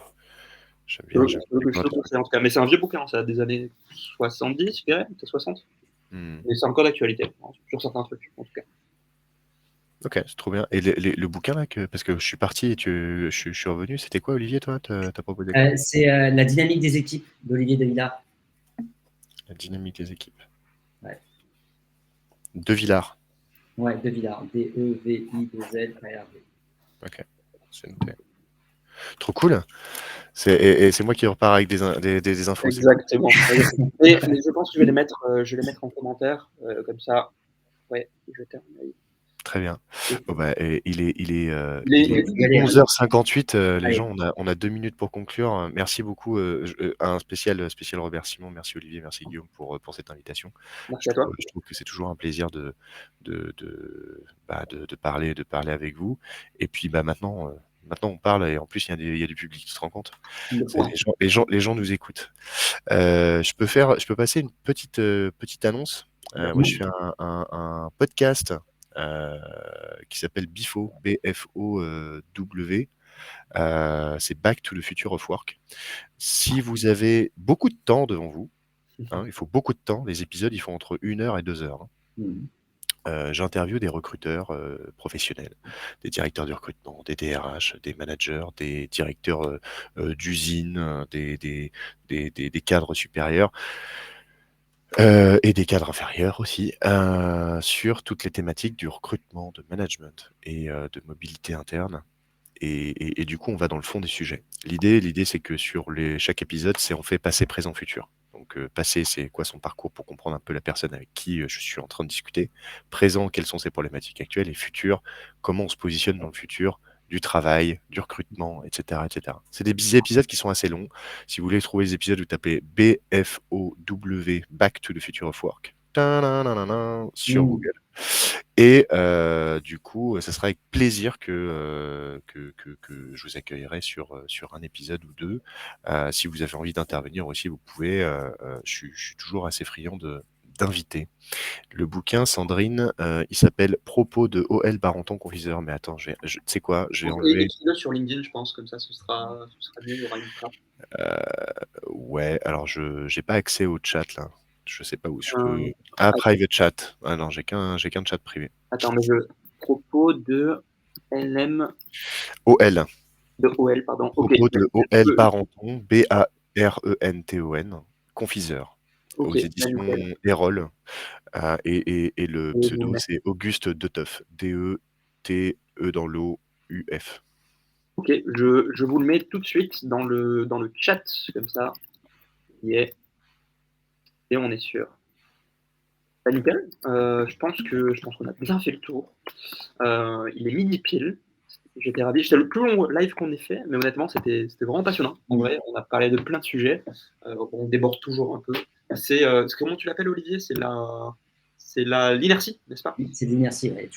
En tout cas, mais c'est un vieux bouquin, ça a des années 70, je dirais, peut-être 60. Et c'est encore d'actualité, sur certains trucs, en tout cas. Ok, c'est trop bien. Et le bouquin là, parce que je suis parti et je suis revenu, c'était quoi, Olivier, toi? T'as proposé quoi? C'est La dynamique des équipes d'Olivier De Villard. La dynamique des équipes. Ouais. De Villard. Ouais, De Villard. D-E-V-I-2-L-A-R-D. Ok, c'est noté. Trop cool. Et c'est moi qui repars avec des infos. Exactement. mais je pense que je vais les mettre en commentaire, comme ça. Ouais, je vais terminer. Très bien. Bon, bah, il est 11h58. les gens, on a 2 minutes pour conclure. Merci beaucoup. Un spécial remerciement. Merci Olivier, merci Guillaume pour cette invitation. Merci à toi. Je trouve que c'est toujours un plaisir de parler avec vous. Et puis maintenant on parle, et en plus il y a du public qui se rend compte. Les gens nous écoutent. Je peux passer une petite annonce. Moi, je fais un podcast qui s'appelle BIFO, B-F-O-W. C'est Back to the Future of Work. Si vous avez beaucoup de temps devant vous, il faut beaucoup de temps. Les épisodes, ils font entre 1 heure et 2 heures. J'interviewe des recruteurs professionnels, des directeurs de recrutement, des DRH, des managers, des directeurs d'usines, des cadres supérieurs. Et des cadres inférieurs aussi, sur toutes les thématiques du recrutement, de management et de mobilité interne. et du coup, on va dans le fond des sujets. L'idée, c'est que sur chaque épisode, on fait passé, présent, futur. Donc, passé, c'est quoi son parcours pour comprendre un peu la personne avec qui je suis en train de discuter. Présent, quelles sont ses problématiques actuelles. Et futur, comment on se positionne dans le futur, du travail, du recrutement, etc., etc. C'est des épisodes qui sont assez longs. Si vous voulez trouver les épisodes, vous tapez BFOW, Back to the Future of Work, sur Google. Et du coup, ça sera avec plaisir que je vous accueillerai sur un épisode ou deux. Si vous avez envie d'intervenir aussi, vous pouvez. Je suis toujours assez friand d'inviter. Le bouquin, Sandrine, il s'appelle Propos de O.L. Barenton, confiseur. Mais attends, tu sais quoi, je vais enlever. Écris-le sur LinkedIn, je pense, comme ça, ce sera mieux, il y aura une trace. Ouais, alors je n'ai pas accès au chat là. Je sais pas où je peux. Ah, private chat. Ah non, j'ai qu'un chat privé. Attends, mais propos de LM. OL. De OL, pardon. Propos de O.L. Barenton, Barenton, confiseur, aux éditions Erol. Et le pseudo, c'est Auguste Deteuf. D-E-T-E dans l'eau, U-F. Ok, je vous le mets tout de suite dans le chat, comme ça. Yeah. Et on est sûr. Bah, nickel. Je pense qu'on a bien fait le tour. Il est midi pile. J'étais ravi. C'était le plus long live qu'on ait fait, mais honnêtement, c'était vraiment passionnant. En vrai, on a parlé de plein de sujets. On déborde toujours un peu. C'est comment tu l'appelles, Olivier? C'est l'inertie, n'est-ce pas? C'est l'inertie, ouais.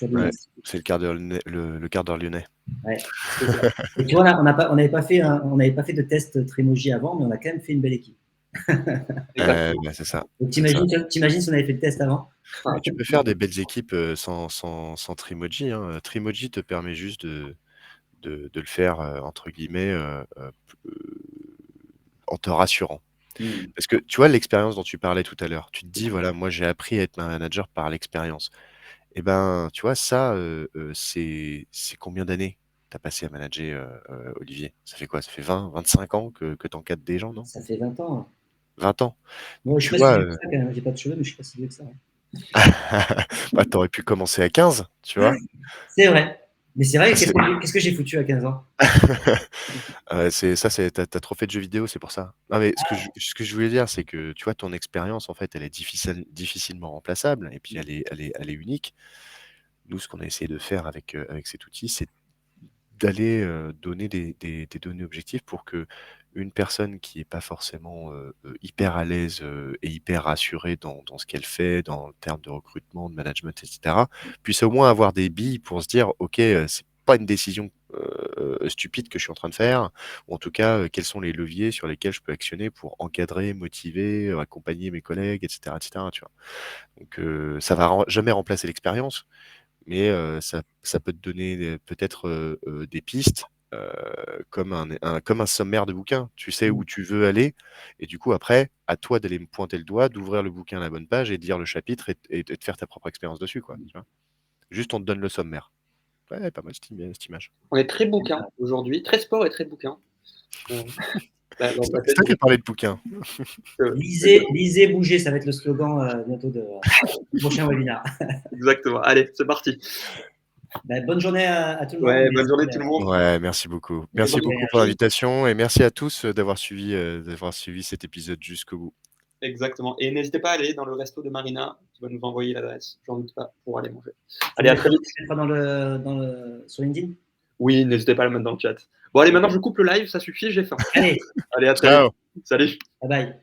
C'est le quart d'heure lyonnais. Ouais, c'est ça. Et tu vois, on n'avait pas fait de test Trimoji avant, mais on a quand même fait une belle équipe. C'est ça. Donc, t'imagines si on avait fait le test avant? Tu peux faire des belles équipes sans Trimoji. Hein. Trimoji te permet juste de le faire, entre guillemets, en te rassurant. Parce que tu vois l'expérience dont tu parlais tout à l'heure, tu te dis, voilà, moi j'ai appris à être un manager par l'expérience. Et ben, tu vois, ça, c'est combien d'années tu as passé à manager, Olivier? Ça fait quoi? Ça fait 20, 25 ans que tu encadres des gens, non? Ça fait 20 ans. 20 ans. Moi, je suis pas si vieux que ça, quand même. J'ai pas de cheveux, mais je suis pas si vieux que ça. Bah, t'aurais pu commencer à 15, tu vois? C'est vrai. Mais c'est vrai, qu'est-ce que j'ai foutu à 15 ans? T'as trop fait de jeux vidéo, c'est pour ça. Non, mais ce que je voulais dire, c'est que tu vois, ton expérience, en fait, elle est difficilement remplaçable, et puis elle est unique. Nous, ce qu'on a essayé de faire avec cet outil, c'est d'aller donner des données objectives pour que une personne qui n'est pas forcément hyper à l'aise et hyper rassurée dans ce qu'elle fait, dans le terme de recrutement, de management, etc., puisse au moins avoir des billes pour se dire, OK, c'est pas une décision stupide que je suis en train de faire, ou en tout cas, quels sont les leviers sur lesquels je peux actionner pour encadrer, motiver, accompagner mes collègues, etc., etc., tu vois. Donc, ça va jamais remplacer l'expérience, mais ça peut te donner peut-être des pistes, comme un sommaire de bouquin. Tu sais où tu veux aller, et du coup, après, à toi d'aller me pointer le doigt, d'ouvrir le bouquin à la bonne page et de lire le chapitre et de faire ta propre expérience dessus, quoi. Tu vois. Juste, on te donne le sommaire. Ouais, pas mal cette image. On est très bouquin aujourd'hui, très sport et très bouquin. C'est toi qui as parlé de bouquin. Lisez, bougez, ça va être le slogan bientôt du prochain webinaire. Exactement. Allez, c'est parti. Bonne journée à tout le monde. Ouais, bonne journée tout le monde. Ouais, merci beaucoup. Merci beaucoup pour l'invitation, et merci à tous d'avoir suivi cet épisode jusqu'au bout. Exactement. Et n'hésitez pas à aller dans le resto de Marina, qui va nous envoyer l'adresse, j'en doute pas, pour aller manger. Allez, à très vite. Tu mettras sur LinkedIn? Oui, n'hésitez pas à le mettre dans le chat. Bon, allez, maintenant je coupe le live, ça suffit, j'ai faim. Allez, à très vite. Salut. Bye bye.